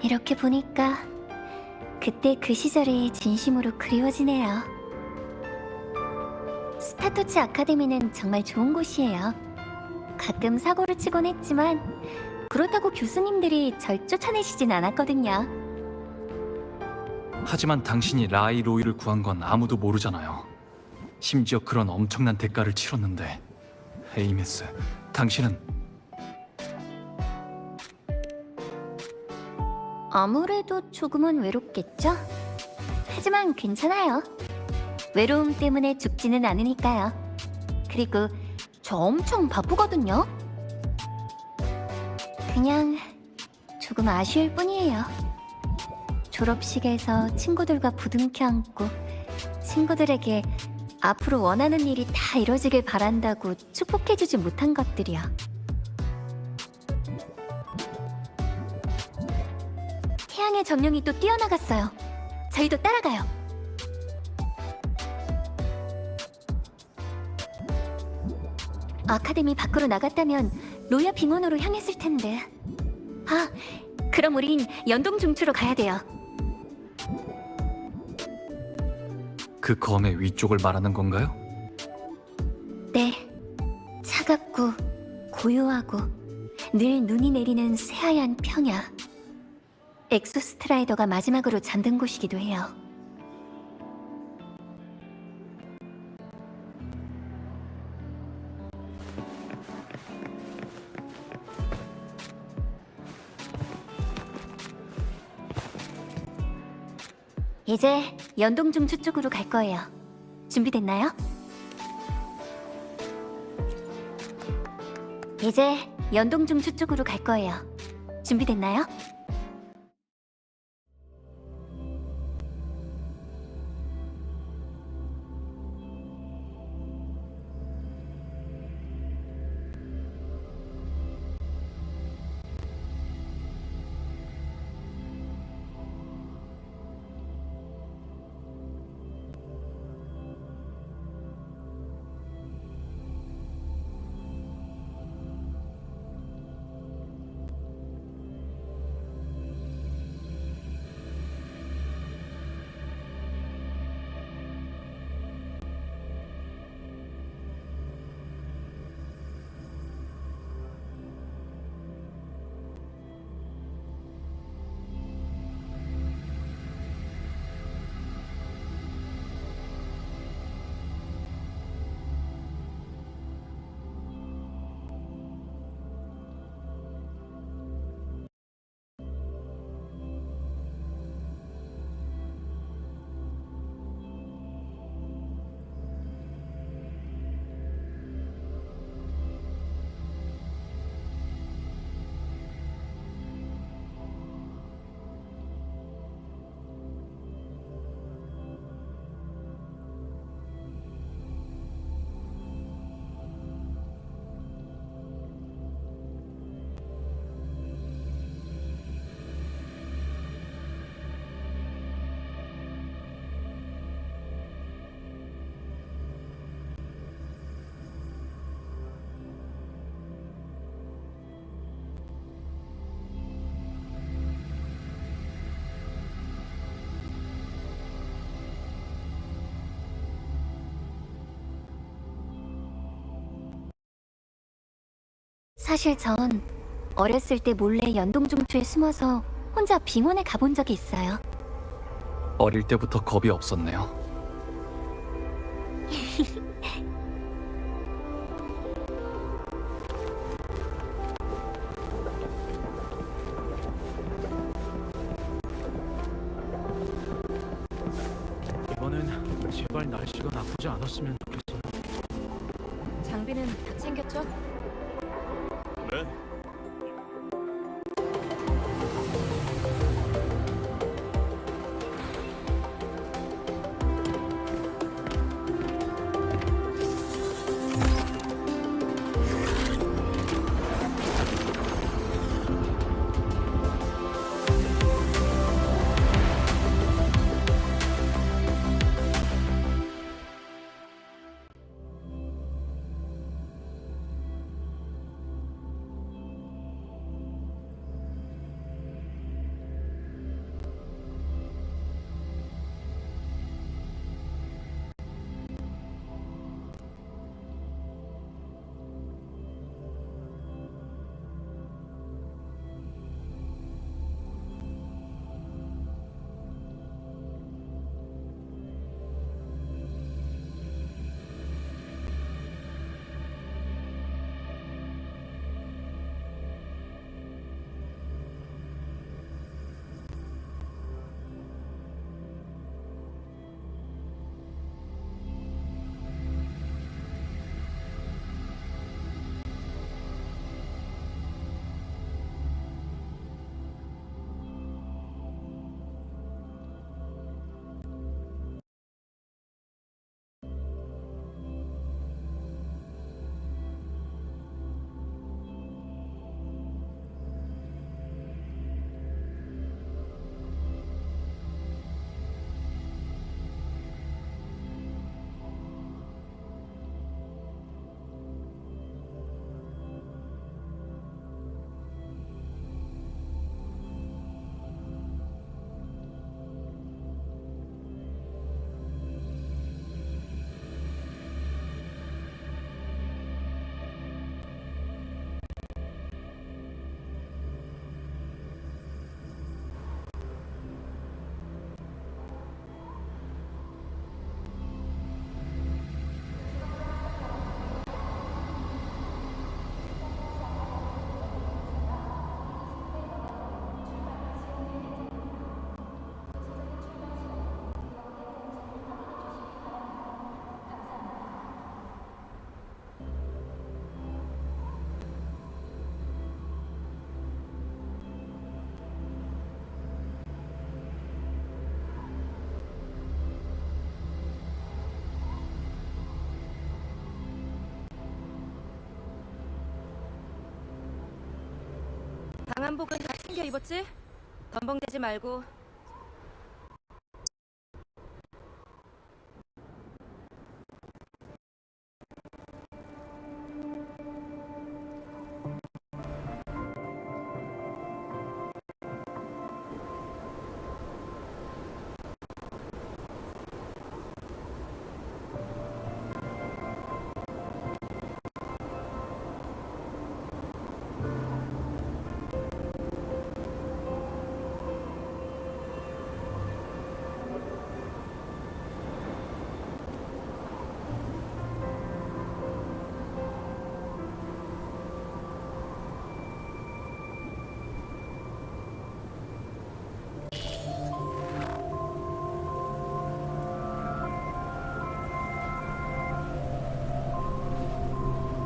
이렇게 보니까 그때 그 시절이 진심으로 그리워지네요. 스타터치 아카데미는 정말 좋은 곳이에요. 가끔 사고를 치곤 했지만 그렇다고 교수님들이 절 쫓아내시진 않았거든요. 하지만 당신이 라이 로이를 구한 건 아무도 모르잖아요. 심지어 그런 엄청난 대가를 치렀는데. 에이메스, 당신은 아무래도 조금은 외롭겠죠? 하지만 괜찮아요. 외로움 때문에 죽지는 않으니까요. 그리고 저 엄청 바쁘거든요. 그냥 조금 아쉬울 뿐이에요. 졸업식에서 친구들과 부둥켜 안고 친구들에게 앞으로 원하는 일이 다 이뤄지길 바란다고 축복해주지 못한 것들이요. 태양의 정령이 또 뛰어나갔어요. 저희도 따라가요. 아카데미 밖으로 나갔다면 로야 빙원으로 향했을 텐데. 아, 그럼 우린 연동 중추로 가야 돼요. 그 검의 위쪽을 말하는 건가요? 네. 차갑고 고요하고 늘 눈이 내리는 새하얀 평야. 엑소스트라이더가 마지막으로 잠든 곳이기도 해요. 이제 연동중추 쪽으로 갈 거예요. 준비됐나요? 이제 연동중추 쪽으로 갈 거예요. 준비됐나요? 사실 전 어렸을 때 몰래 연동종초에 숨어서 혼자 빙원에 가본 적이 있어요. 어릴 때부터 겁이 없었네요. 이번엔 제발 날씨가 나쁘지 않았으면 좋겠어요. 장비는 다 챙겼죠? 네. 방한복은 다 챙겨 입었지? 덤벙대지 말고.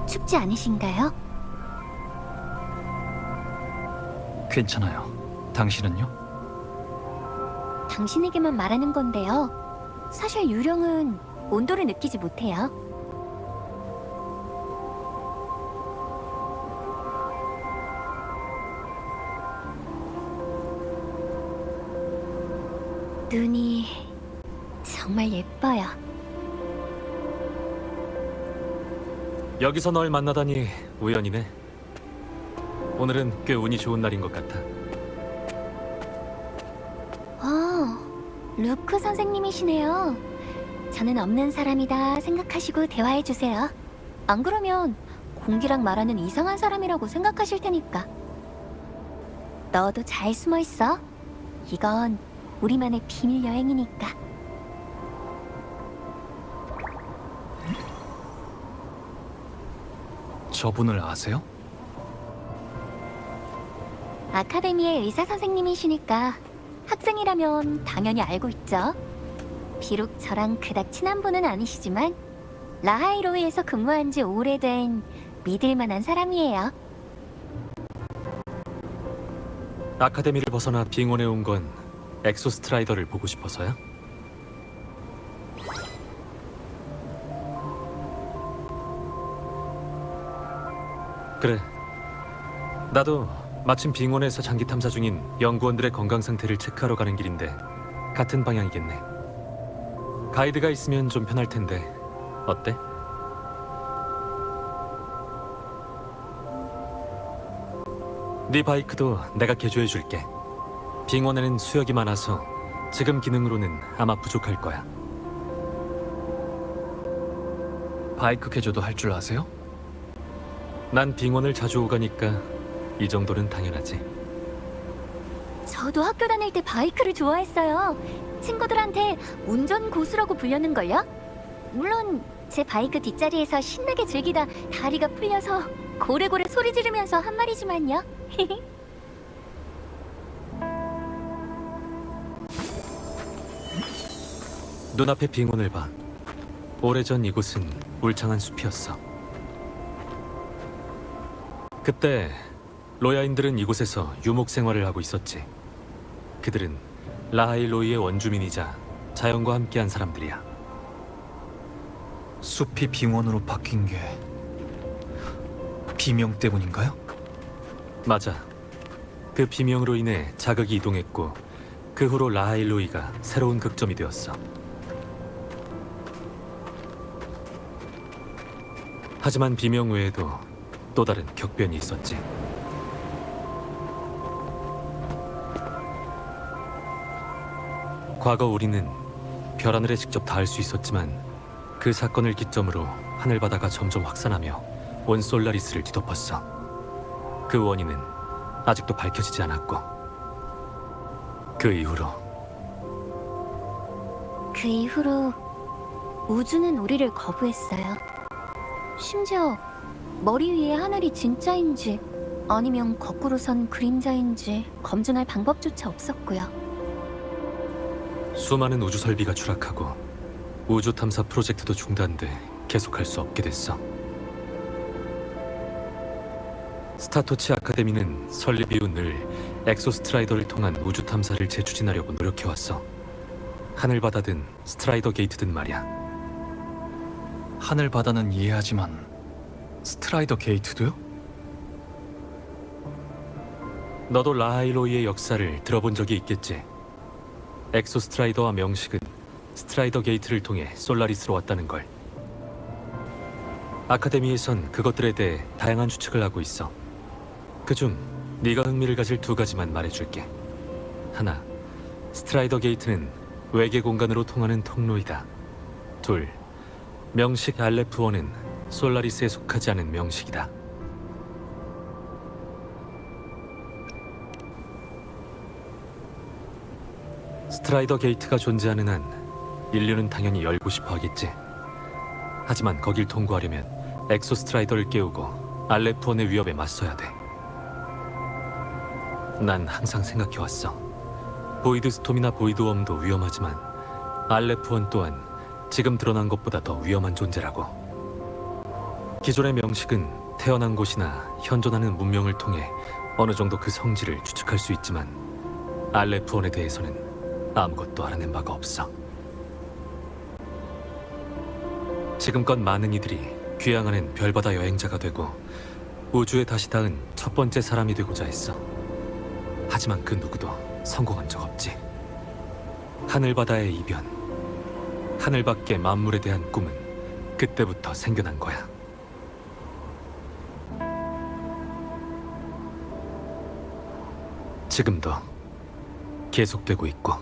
춥지 않으신가요? 괜찮아요. 당신은요? 당신에게만 말하는 건데요. 사실 유령은 온도를 느끼지 못해요. 눈이 정말 예뻐요. 여기서 널 만나다니 우연이네. 오늘은 꽤 운이 좋은 날인 것 같아. 루크 선생님이시네요. 저는 없는 사람이다 생각하시고 대화해주세요. 안 그러면 공기랑 말하는 이상한 사람이라고 생각하실 테니까. 너도 잘 숨어 있어. 이건 우리만의 비밀 여행이니까. 저분을 아세요? 아카데미의 의사 선생님이시니까 학생이라면 당연히 알고 있죠. 비록 저랑 그닥 친한 분은 아니시지만 라하이로이에서 근무한 지 오래된 믿을 만한 사람이에요. 아카데미를 벗어나 빙원에 온 건 엑소스트라이더를 보고 싶어서요? 그래. 나도 마침 빙원에서 장기 탐사 중인 연구원들의 건강 상태를 체크하러 가는 길인데 같은 방향이겠네. 가이드가 있으면 좀 편할 텐데 어때? 네 바이크도 내가 개조해 줄게. 빙원에는 수역이 많아서 지금 기능으로는 아마 부족할 거야. 바이크 개조도 할 줄 아세요? 난 빙원을 자주 오가니까 이 정도는 당연하지. 저도 학교 다닐 때 바이크를 좋아했어요. 친구들한테 운전 고수라고 불렸는걸요? 물론 제 바이크 뒷자리에서 신나게 즐기다 다리가 풀려서 고래고래 소리 지르면서 한 말이지만요. 눈앞에 빙원을 봐. 오래전 이곳은 울창한 숲이었어. 그때 로야인들은 이곳에서 유목 생활을 하고 있었지. 그들은 라하일로이의 원주민이자 자연과 함께한 사람들이야. 숲이 빙원으로 바뀐 게 비명 때문인가요? 맞아. 그 비명으로 인해 자극이 이동했고 그 후로 라하일로이가 새로운 극점이 되었어. 하지만 비명 외에도 또 다른 격변이 있었지. 과거 우리는 별하늘에 직접 닿을 수 있었지만 그 사건을 기점으로 하늘바다가 점점 확산하며 온 솔라리스를 뒤덮었어. 그 원인은 아직도 밝혀지지 않았고 그 이후로 우주는 우리를 거부했어요. 심지어 머리 위에 하늘이 진짜인지 아니면 거꾸로 선 그림자인지 검증할 방법조차 없었고요. 수많은 우주 설비가 추락하고 우주 탐사 프로젝트도 중단돼 계속할 수 없게 됐어. 스타토치 아카데미는 설립 이후 늘 엑소스트라이더를 통한 우주 탐사를 재추진하려고 노력해왔어. 하늘바다든 스트라이더 게이트든 말이야. 하늘바다는 이해하지만 스트라이더 게이트도요? 너도 라하일로이의 역사를 들어본 적이 있겠지. 엑소스트라이더와 명식은 스트라이더 게이트를 통해 솔라리스로 왔다는 걸. 아카데미에선 그것들에 대해 다양한 추측을 하고 있어. 그중 네가 흥미를 가질 두 가지만 말해줄게. 하나, 스트라이더 게이트는 외계 공간으로 통하는 통로이다. 둘, 명식 알레프원은 솔라리스에 속하지 않은 명식이다. 스트라이더 게이트가 존재하는 한 인류는 당연히 열고 싶어 하겠지. 하지만 거길 통과하려면 엑소스트라이더를 깨우고 알레프원의 위협에 맞서야 돼. 난 항상 생각해왔어. 보이드스톰이나 보이드웜도 위험하지만 알레프원 또한 지금 드러난 것보다 더 위험한 존재라고. 기존의 명식은 태어난 곳이나 현존하는 문명을 통해 어느 정도 그 성질을 추측할 수 있지만 알레프원에 대해서는 아무것도 알아낸 바가 없어. 지금껏 많은 이들이 귀향하는 별바다 여행자가 되고 우주에 다시 닿은 첫 번째 사람이 되고자 했어. 하지만 그 누구도 성공한 적 없지. 하늘바다의 이변, 하늘 밖의 만물에 대한 꿈은 그때부터 생겨난 거야. 지금도 계속되고 있고.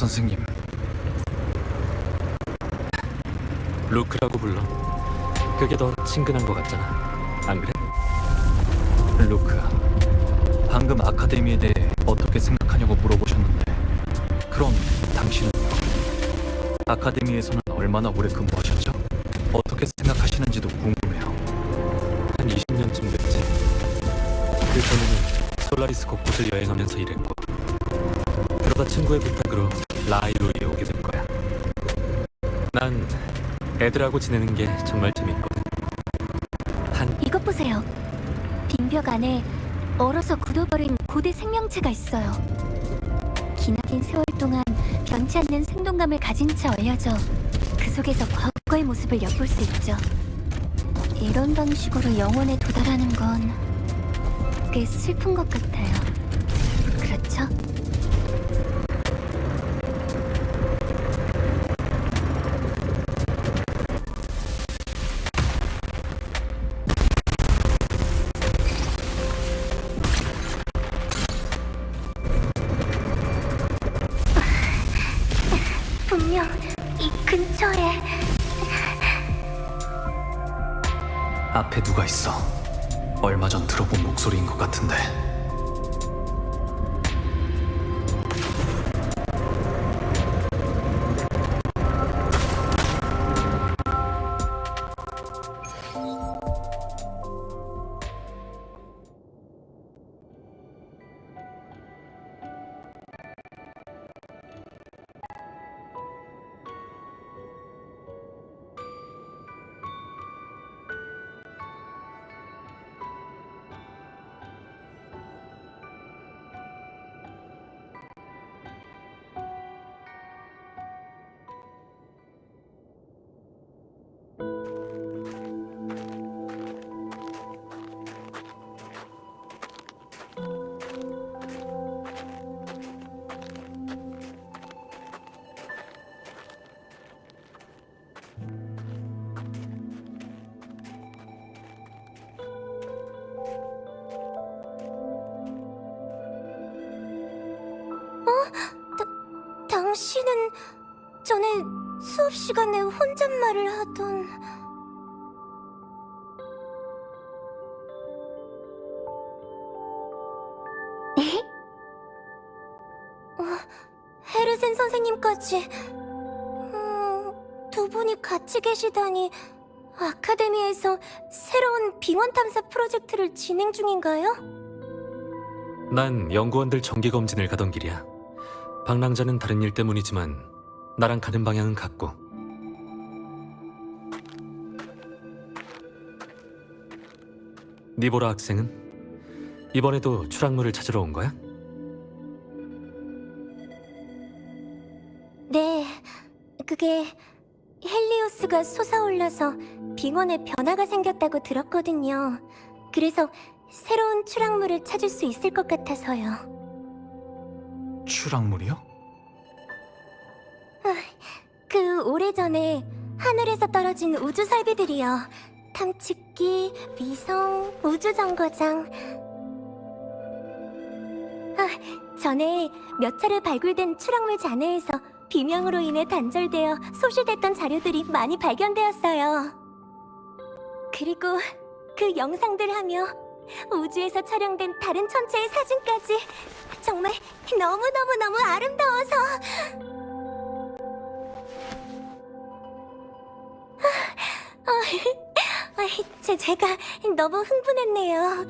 선생님, 루크라고 불러. 그게 더 친근한 것 같잖아. 안 그래? 루크. 방금 아카데미에 대해 어떻게 생각하냐고 물어보셨는데, 그럼 당신은요? 아카데미에서는 얼마나 오래 근무하셨죠? 어떻게 생각하시는지도 궁금해요. 한 20년쯤 됐지. 그 전에는 솔라리스 곳곳을 여행하면서 일했고, 그러다 친구의 부탁으로 라이로리에 오게 된 거야. 난 애들하고 지내는 게 정말 재밌거든. 이것 보세요. 빈벽 안에 얼어서 굳어버린 고대 생명체가 있어요. 기나긴 세월 동안 변치 않는 생동감을 가진 채 얼려져 그 속에서 과거의 모습을 엿볼 수 있죠. 이런 방식으로 영혼에 도달하는 건 꽤 슬픈 것 같아요. 그렇죠? 분명 이 근처에 앞에 누가 있어. 얼마 전 들어본 목소리인 것 같은데. 당신은 전에 수업 시간에 혼잣말을 하던... 에? 헤르센 선생님까지... 두 분이 같이 계시다니... 아카데미에서 새로운 빙원 탐사 프로젝트를 진행 중인가요? 난 연구원들 정기 검진을 가던 길이야. 방랑자는 다른 일 때문이지만 나랑 가는 방향은 같고. 니보라 학생은 이번에도 추락물을 찾으러 온 거야? 네, 그게 헬리오스가 솟아올라서 빙원에 변화가 생겼다고 들었거든요. 그래서 새로운 추락물을 찾을 수 있을 것 같아서요. 추락물이요? 그 오래전에 하늘에서 떨어진 우주 설비들이요. 탐측기, 위성, 우주정거장. 전에 몇 차례 발굴된 추락물 잔해에서 비명으로 인해 단절되어 소실됐던 자료들이 많이 발견되었어요. 그리고 그 영상들 하며 우주에서 촬영된 다른 천체의 사진까지 정말 너무너무너무 아름다워서... 제가 너무 흥분했네요.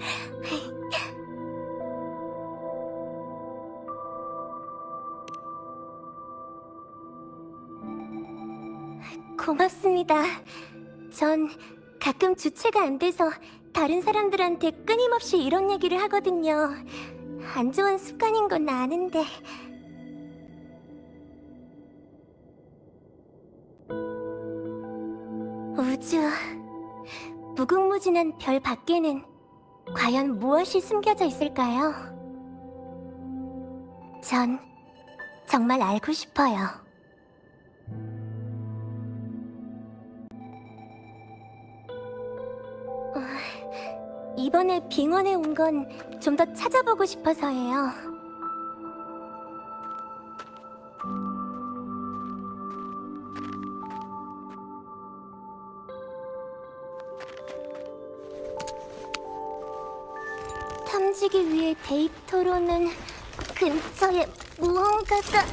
고맙습니다. 전 가끔 주체가 안 돼서 다른 사람들한테 끊임없이 이런 얘기를 하거든요. 안 좋은 습관인 건 아는데... 우주... 무궁무진한 별 밖에는 과연 무엇이 숨겨져 있을까요? 전 정말 알고 싶어요. 이번에 빙원에 온 건 좀 더 찾아보고 싶어서예요. 탐지기 위의 데이터로는 근처에 무언가가...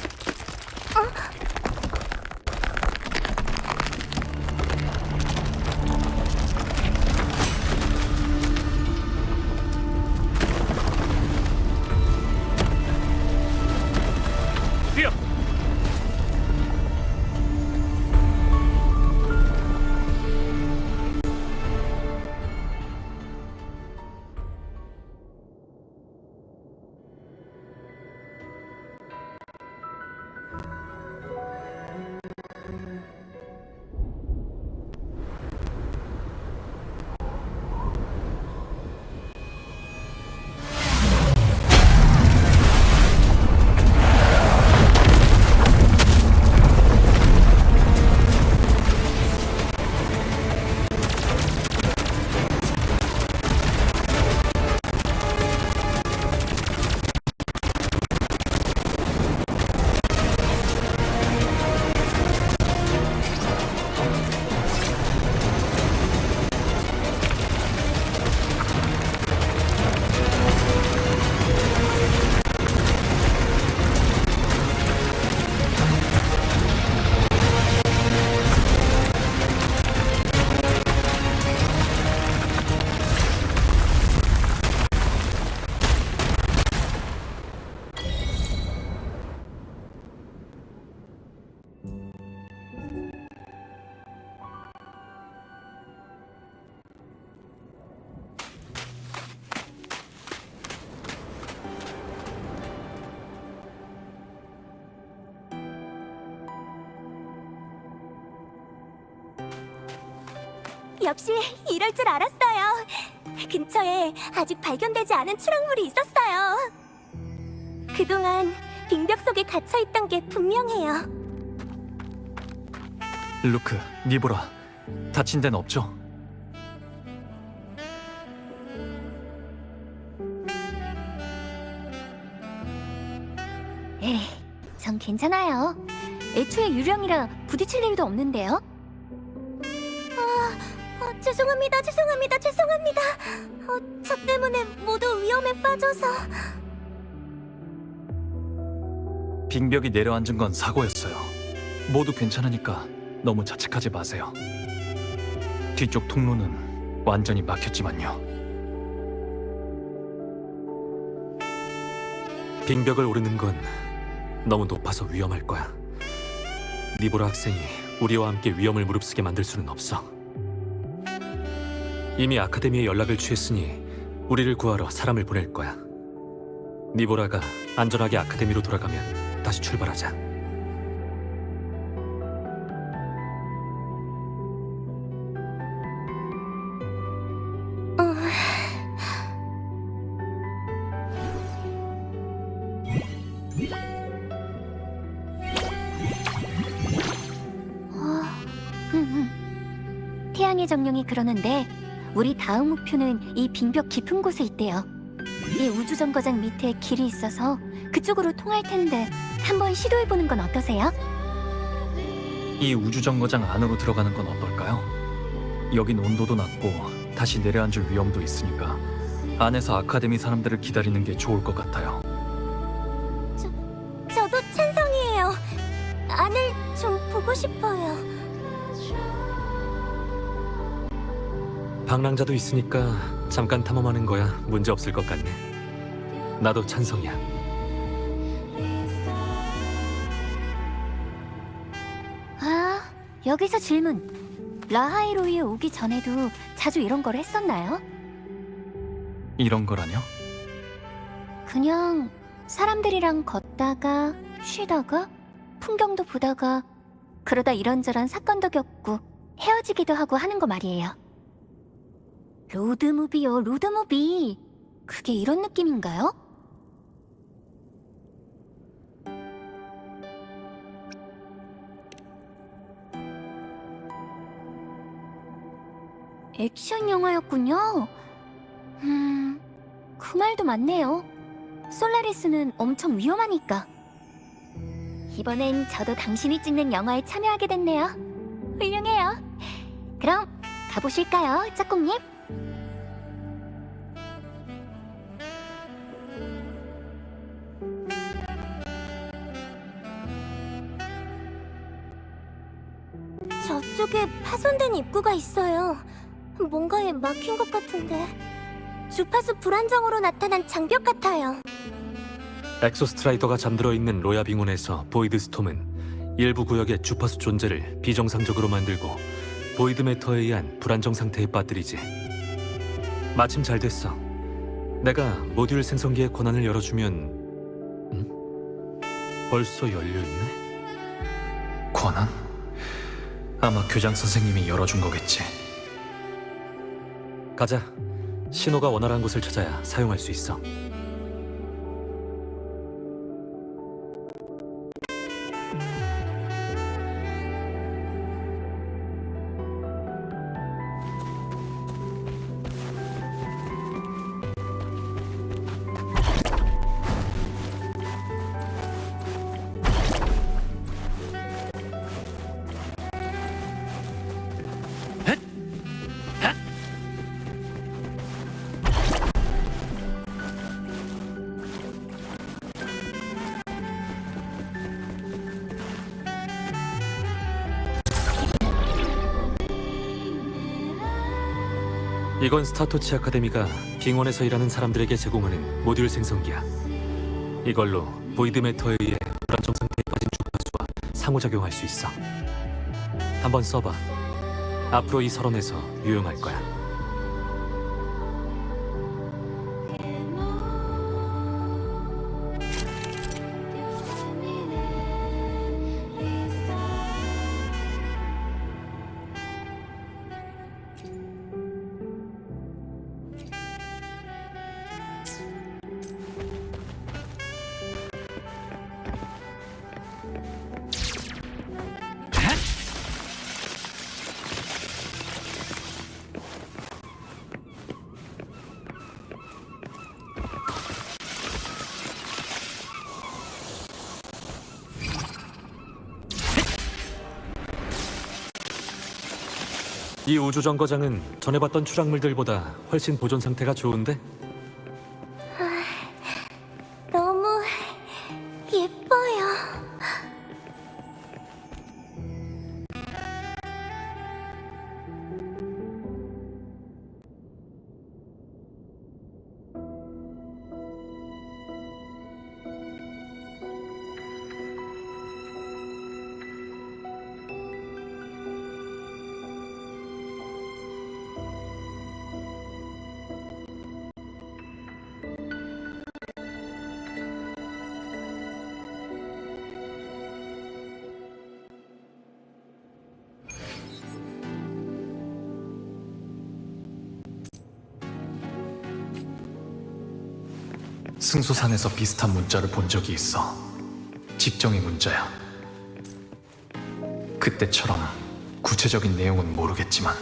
뛰어! 역시 이럴 줄 알았어요. 근처에 아직 발견되지 않은 추락물이 있었어요. 그동안 빙벽 속에 갇혀있던 게 분명해요. 루크, 니보라, 다친 데는 없죠? 전 괜찮아요. 애초에 유령이라 부딪힐 일도 없는데요. 죄송합니다. 저 때문에 모두 위험에 빠져서... 빙벽이 내려앉은 건 사고였어요. 모두 괜찮으니까 너무 자책하지 마세요. 뒤쪽 통로는 완전히 막혔지만요. 빙벽을 오르는 건 너무 높아서 위험할 거야. 니보라 학생이 우리와 함께 위험을 무릅쓰게 만들 수는 없어. 이미 아카데미에 연락을 취했으니 우리를 구하러 사람을 보낼 거야. 니보라가 안전하게 아카데미로 돌아가면 다시 출발하자. 태양의 정령이 그러는데 우리 다음 목표는 이 빙벽 깊은 곳에 있대요. 이 우주정거장 밑에 길이 있어서 그쪽으로 통할 텐데 한번 시도해보는 건 어떠세요? 이 우주정거장 안으로 들어가는 건 어떨까요? 여긴 온도도 낮고 다시 내려앉을 위험도 있으니까 안에서 아카데미 사람들을 기다리는 게 좋을 것 같아요. 저도 찬성이에요. 안을 좀 보고 싶어요. 방랑자도 있으니까 잠깐 탐험하는 거야 문제 없을 것 같네. 나도 찬성이야. 여기서 질문. 라하이로이에 오기 전에도 자주 이런 걸 했었나요? 이런 거라뇨? 그냥 사람들이랑 걷다가 쉬다가 풍경도 보다가 그러다 이런저런 사건도 겪고 헤어지기도 하고 하는 거 말이에요. 로드무비요, 로드무비. 그게 이런 느낌인가요? 액션 영화였군요. 그 말도 맞네요. 솔라리스는 엄청 위험하니까. 이번엔 저도 당신이 찍는 영화에 참여하게 됐네요. 훌륭해요. 그럼 가보실까요, 짝꿍님? 파손된 입구가 있어요. 뭔가에 막힌 것 같은데. 주파수 불안정으로 나타난 장벽 같아요. 엑소스트라이더가 잠들어 있는 로야 빙원에서 보이드 스톰은 일부 구역의 주파수 존재를 비정상적으로 만들고 보이드 매터에 의한 불안정 상태에 빠뜨리지. 마침 잘 됐어. 내가 모듈 생성기의 권한을 열어주면 벌써 열려있네? 권한? 아마 교장 선생님이 열어준 거겠지. 가자. 신호가 원활한 곳을 찾아야 사용할 수 있어. 이건 스타토치 아카데미가 빙원에서 일하는 사람들에게 제공하는 모듈 생성기야. 이걸로 보이드 매터에 의해 불안정 상태에 빠진 주파수와 상호작용할 수 있어. 한번 써봐. 앞으로 이 설원에서 유용할 거야. 이 우주정거장은 전에 봤던 추락물들보다 훨씬 보존 상태가 좋은데? 너무 예뻐요. 승소산에서 비슷한 문자를 본 적이 있어. 직정의 문자야. 그때처럼 구체적인 내용은 모르겠지만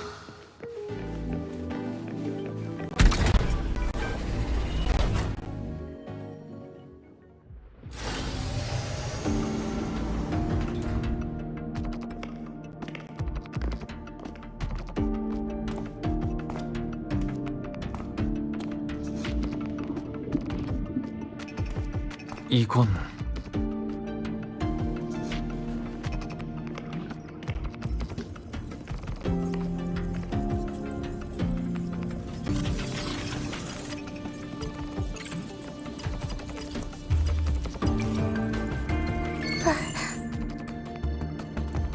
이건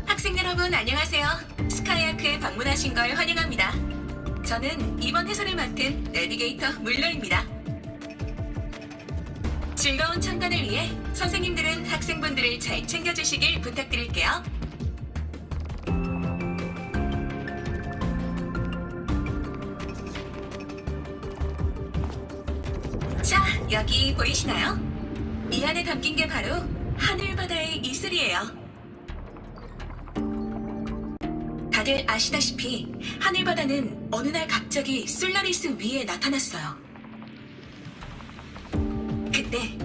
학생 여러분 안녕하세요. 스카이아크에 방문하신 걸 환영합니다. 저는 이번 해설을 맡은 내비게이터 물로입니다. 즐거운 참관을 위해 선생님들은 학생분들을 잘 챙겨주시길 부탁드릴게요. 자, 여기 보이시나요? 이 안에 담긴 게 바로 하늘바다의 이슬이에요. 다들 아시다시피 하늘바다는 어느 날 갑자기 솔라리스 위에 나타났어요. 그때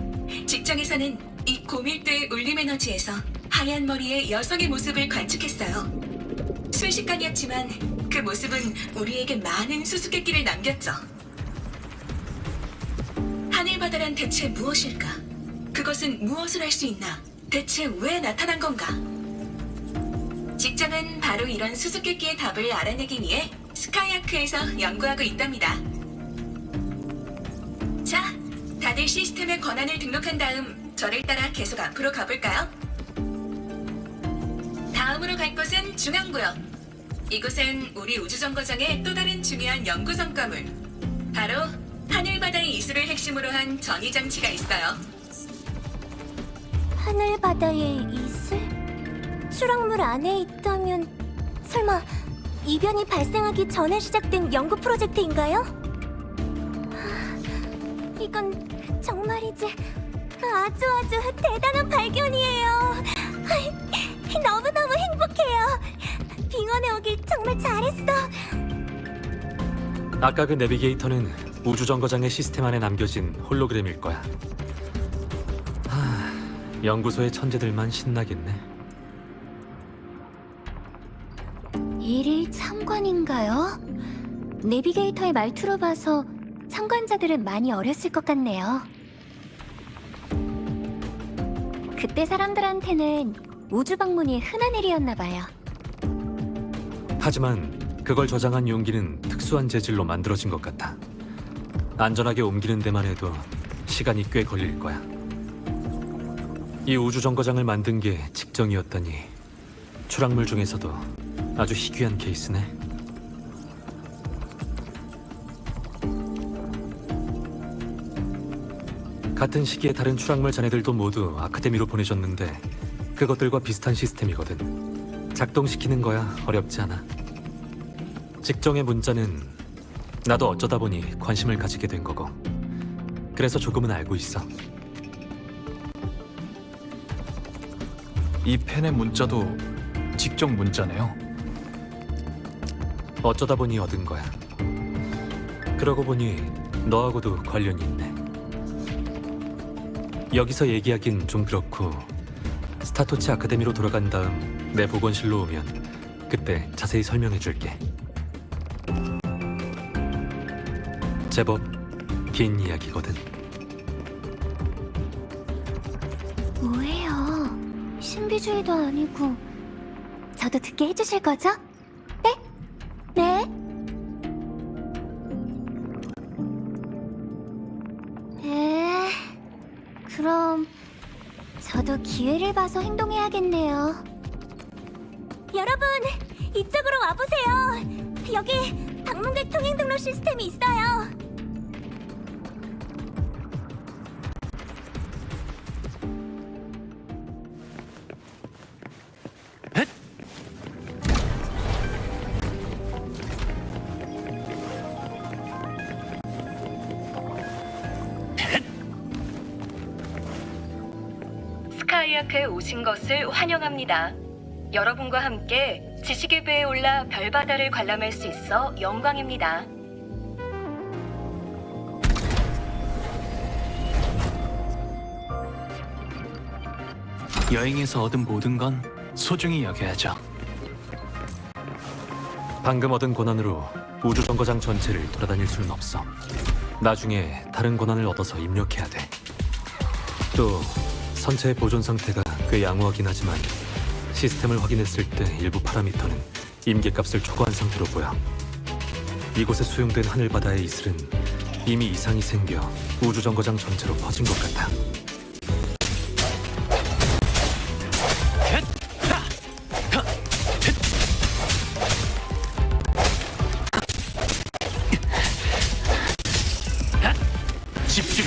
직정에서는 이 고밀도의 울림 에너지에서 하얀 머리의 여성의 모습을 관측했어요. 순식간이었지만 그 모습은 우리에게 많은 수수께끼를 남겼죠. 하늘바다란 대체 무엇일까? 그것은 무엇을 할 수 있나? 대체 왜 나타난 건가? 직장은 바로 이런 수수께끼의 답을 알아내기 위해 스카이아크에서 연구하고 있답니다. 자, 다들 시스템에 권한을 등록한 다음 저를 따라 계속 앞으로 가볼까요? 다음으로 갈 곳은 중앙구역. 이곳엔 우리 우주정거장의 또 다른 중요한 연구 성과물, 바로 하늘바다의 이수를 핵심으로 한 전이 장치가 있어요. 하늘바다의 이슬? 추락물 안에 있다면 설마 이변이 발생하기 전에 시작된 연구 프로젝트인가요? 이건 정말이지 아주 대단한 발견이에요. 너무너무 행복해요. 빙원에 오길 정말 잘했어. 아까 그 내비게이터는 우주정거장의 시스템 안에 남겨진 홀로그램일 거야. 연구소의 천재들만 신나겠네. 일일 참관인가요? 내비게이터의 말투로 봐서 참관자들은 많이 어렸을 것 같네요. 그때 사람들한테는 우주 방문이 흔한 일이었나 봐요. 하지만 그걸 저장한 용기는 특수한 재질로 만들어진 것 같아. 안전하게 옮기는 데만 해도 시간이 꽤 걸릴 거야. 이 우주정거장을 만든 게 직정이었다니 추락물 중에서도 아주 희귀한 케이스네. 같은 시기에 다른 추락물 잔해들도 모두 아카데미로 보내졌는데 그것들과 비슷한 시스템이거든. 작동시키는 거야 어렵지 않아. 직정의 문자는 나도 어쩌다 보니 관심을 가지게 된 거고, 그래서 조금은 알고 있어. 이 펜의 문자도 직정 문자네요. 어쩌다 보니 얻은 거야. 그러고 보니 너하고도 관련이 있네. 여기서 얘기하긴 좀 그렇고 스타토치 아카데미로 돌아간 다음 내 보건실로 오면 그때 자세히 설명해 줄게. 제법 긴 이야기거든. 뭐예요? 신비주의도 아니고. 저도 듣게 해주실 거죠? 네? 네? 그럼 저도 기회를 봐서 행동해야겠네요. 여러분, 이쪽으로 와보세요. 여기 방문객 통행 등록 시스템이 있어요. 스카이아크에 오신 것을 환영합니다. 여러분과 함께 지식의 배에 올라 별바다를 관람할 수 있어 영광입니다. 여행에서 얻은 모든 건 소중히 여겨야죠. 방금 얻은 권한으로 우주정거장 전체를 돌아다닐 수는 없어. 나중에 다른 권한을 얻어서 입력해야 돼. 또 선체의 보존 상태가 꽤 양호하긴 하지만 시스템을 확인했을 때 일부 파라미터는 임계값을 초과한 상태로 보여. 이곳에 수용된 하늘바다의 이슬은 이미 이상이 생겨 우주정거장 전체로 퍼진 것 같아. 집중!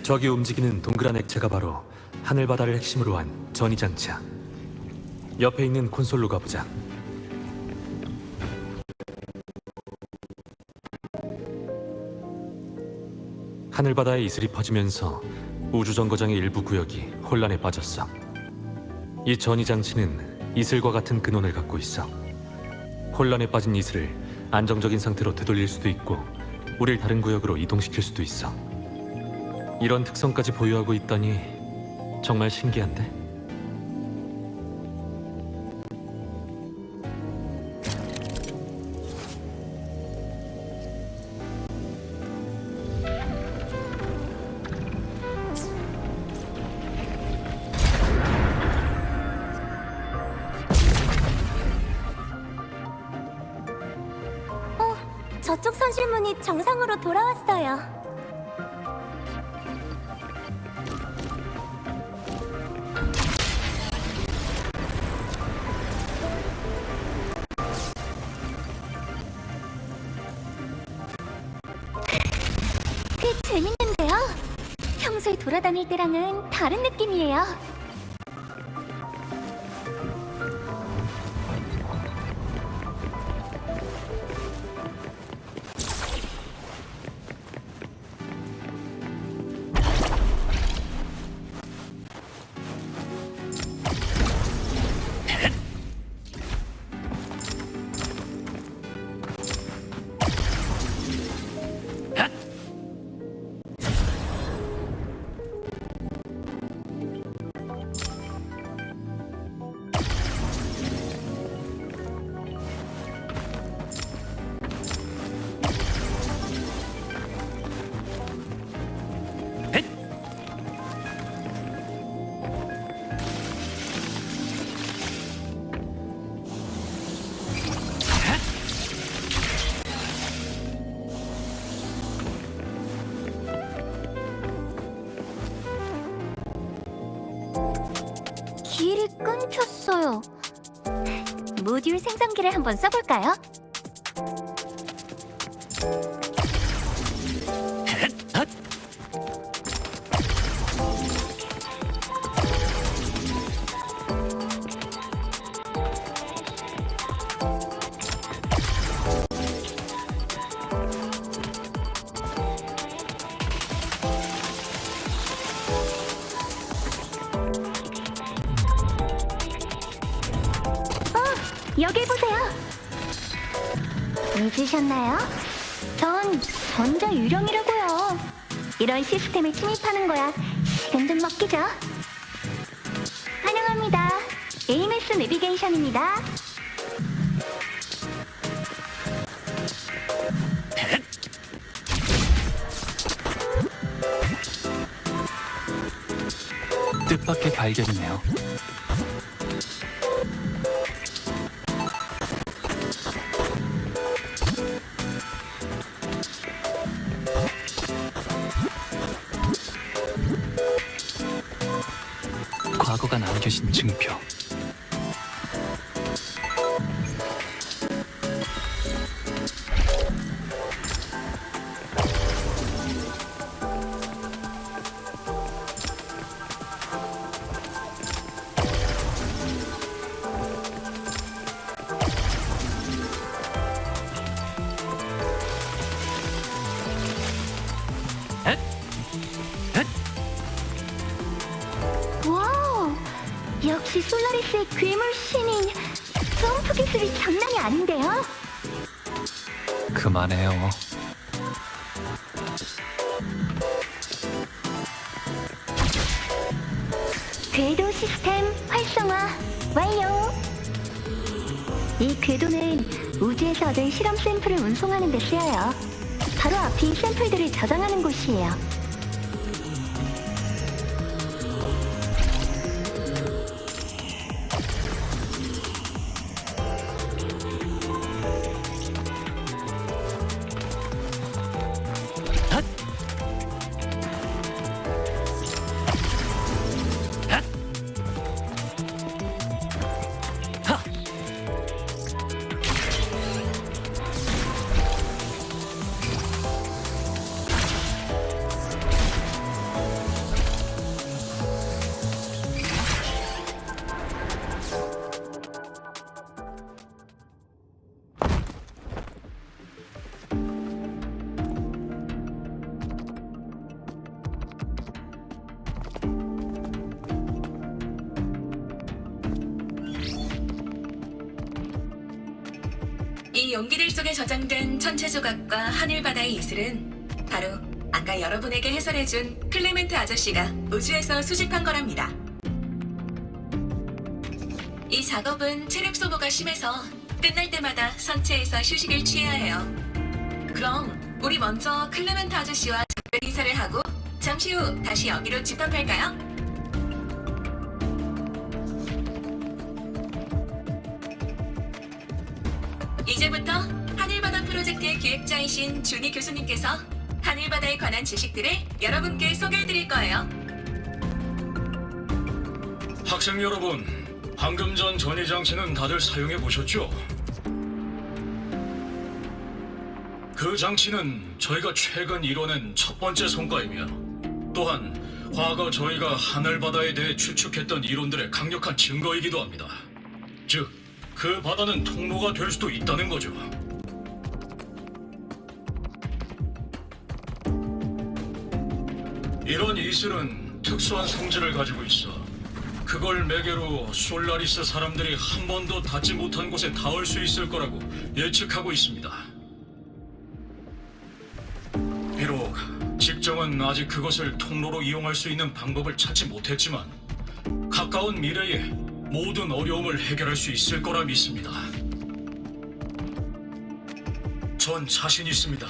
저기 움직이는 동그란 액체가 바로 하늘바다를 핵심으로 한 전이장치야. 옆에 있는 콘솔로 가보자. 하늘바다에 이슬이 퍼지면서 우주정거장의 일부 구역이 혼란에 빠졌어. 이 전이장치는 이슬과 같은 근원을 갖고 있어. 혼란에 빠진 이슬을 안정적인 상태로 되돌릴 수도 있고 우릴 다른 구역으로 이동시킬 수도 있어. 이런 특성까지 보유하고 있다니 정말 신기한데? 저쪽 선실문이 정상으로 돌아왔어요. 꽤 재밌는데요? 평소에 돌아다닐 때랑은 다른 느낌이에요. 길이 끊겼어요. 모듈 생성기를 한번 써볼까요? 여기 보세요. 잊으셨나요? 전 전자 유령이라고요. 이런 시스템에 침입하는 거야 식은 죽 먹기죠. 환영합니다. AMS 내비게이션입니다. 뜻밖의 발견이네요. 과거가 남겨진 증표. 와우, 역시 솔라리스의 괴물 신인. 점프 기술이 장난이 아닌데요? 그만해요. 궤도 시스템 활성화 완료. 이 궤도는 우주에서 얻은 실험 샘플을 운송하는 데 쓰여요. 바로 앞이 샘플들을 저장하는 곳이에요. 이 용기들 속에 저장된 천체 조각과 하늘바다의 이슬은 바로 아까 여러분에게 해설해준 클레멘트 아저씨가 우주에서 수집한 거랍니다. 이 작업은 체력 소모가 심해서 끝날 때마다 선체에서 휴식을 취해야 해요. 그럼 우리 먼저 클레멘트 아저씨와 작별 인사를 하고 잠시 후 다시 여기로 집합할까요? 이제부터 하늘바다 프로젝트의 기획자이신 준희 교수님께서 하늘바다에 관한 지식들을 여러분께 소개해드릴 거예요. 학생 여러분, 방금 전 전이 장치는 다들 사용해 보셨죠? 그 장치는 저희가 최근 이뤄낸 첫 번째 성과이며 또한 과거 저희가 하늘바다에 대해 추측했던 이론들의 강력한 증거이기도 합니다. 즉, 그 바다는 통로가 될 수도 있다는 거죠. 이런 이슬은 특수한 성질을 가지고 있어 그걸 매개로 솔라리스 사람들이 한 번도 닿지 못한 곳에 닿을 수 있을 거라고 예측하고 있습니다. 비록 직정은 아직 그것을 통로로 이용할 수 있는 방법을 찾지 못했지만 가까운 미래에 모든 어려움을 해결할 수 있을 거라 믿습니다. 전 자신 있습니다.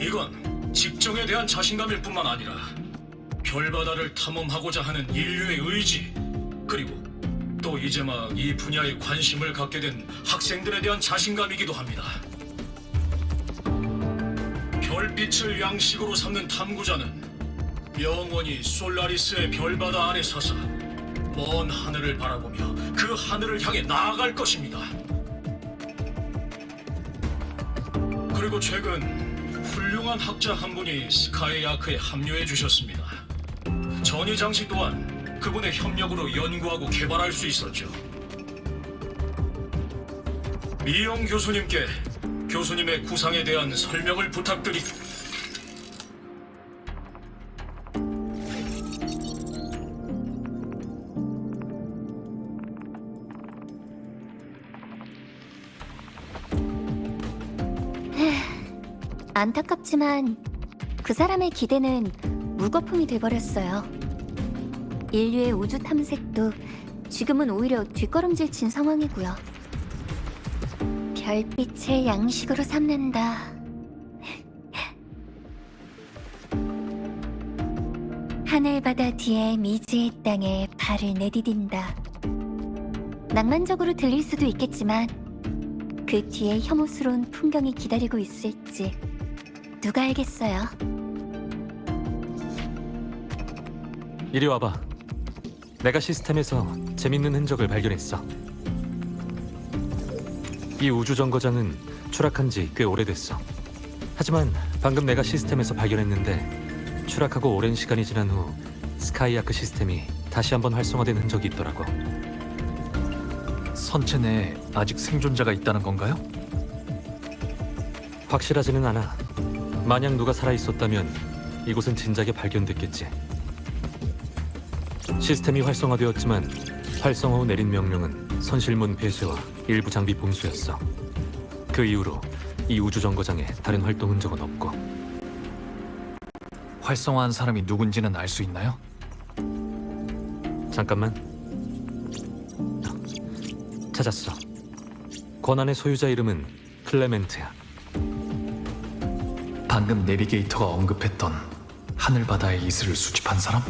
이건 직정에 대한 자신감일 뿐만 아니라 별바다를 탐험하고자 하는 인류의 의지, 그리고 또 이제 막 이 분야에 관심을 갖게 된 학생들에 대한 자신감이기도 합니다. 별빛을 양식으로 삼는 탐구자는 영원히 솔라리스의 별바다 아래 서서 먼 하늘을 바라보며 그 하늘을 향해 나아갈 것입니다. 그리고 최근 훌륭한 학자 한 분이 스카이아크에 합류해 주셨습니다. 전이 장치 또한 그분의 협력으로 연구하고 개발할 수 있었죠. 미영 교수님께 교수님의 구상에 대한 설명을 부탁드립니다. 안타깝지만 그 사람의 기대는 물거품이 돼버렸어요. 인류의 우주 탐색도 지금은 오히려 뒷걸음질 친 상황이고요. 별빛을 양식으로 삼는다. 하늘바다 뒤에 미지의 땅에 발을 내디딘다. 낭만적으로 들릴 수도 있겠지만 그 뒤에 혐오스러운 풍경이 기다리고 있을지 누가 알겠어요? 이리 와봐. 내가 시스템에서 재밌는 흔적을 발견했어. 이 우주정거장은 추락한 지 꽤 오래됐어. 하지만 방금 내가 시스템에서 발견했는데 추락하고 오랜 시간이 지난 후 스카이아크 시스템이 다시 한번 활성화된 흔적이 있더라고. 선체 내에 아직 생존자가 있다는 건가요? 확실하지는 않아. 만약 누가 살아있었다면 이곳은 진작에 발견됐겠지. 시스템이 활성화되었지만 활성화 후 내린 명령은 선실문 폐쇄와 일부 장비 봉수였어. 그 이후로 이 우주정거장에 다른 활동 흔적은 없고. 활성화한 사람이 누군지는 알 수 있나요? 잠깐만. 찾았어. 권한의 소유자 이름은 클레멘트야. 방금 내비게이터가 언급했던 하늘바다의 이슬을 수집한 사람?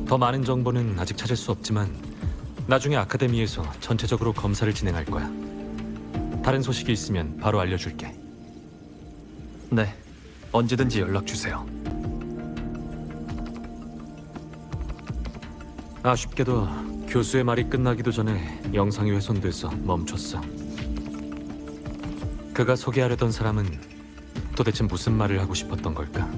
더 많은 정보는 아직 찾을 수 없지만 나중에 아카데미에서 전체적으로 검사를 진행할 거야. 다른 소식이 있으면 바로 알려줄게. 네, 언제든지 연락 주세요. 아쉽게도 교수의 말이 끝나기도 전에 영상이 훼손돼서 멈췄어. 그가 소개하려던 사람은 도대체 무슨 말을 하고 싶었던 걸까?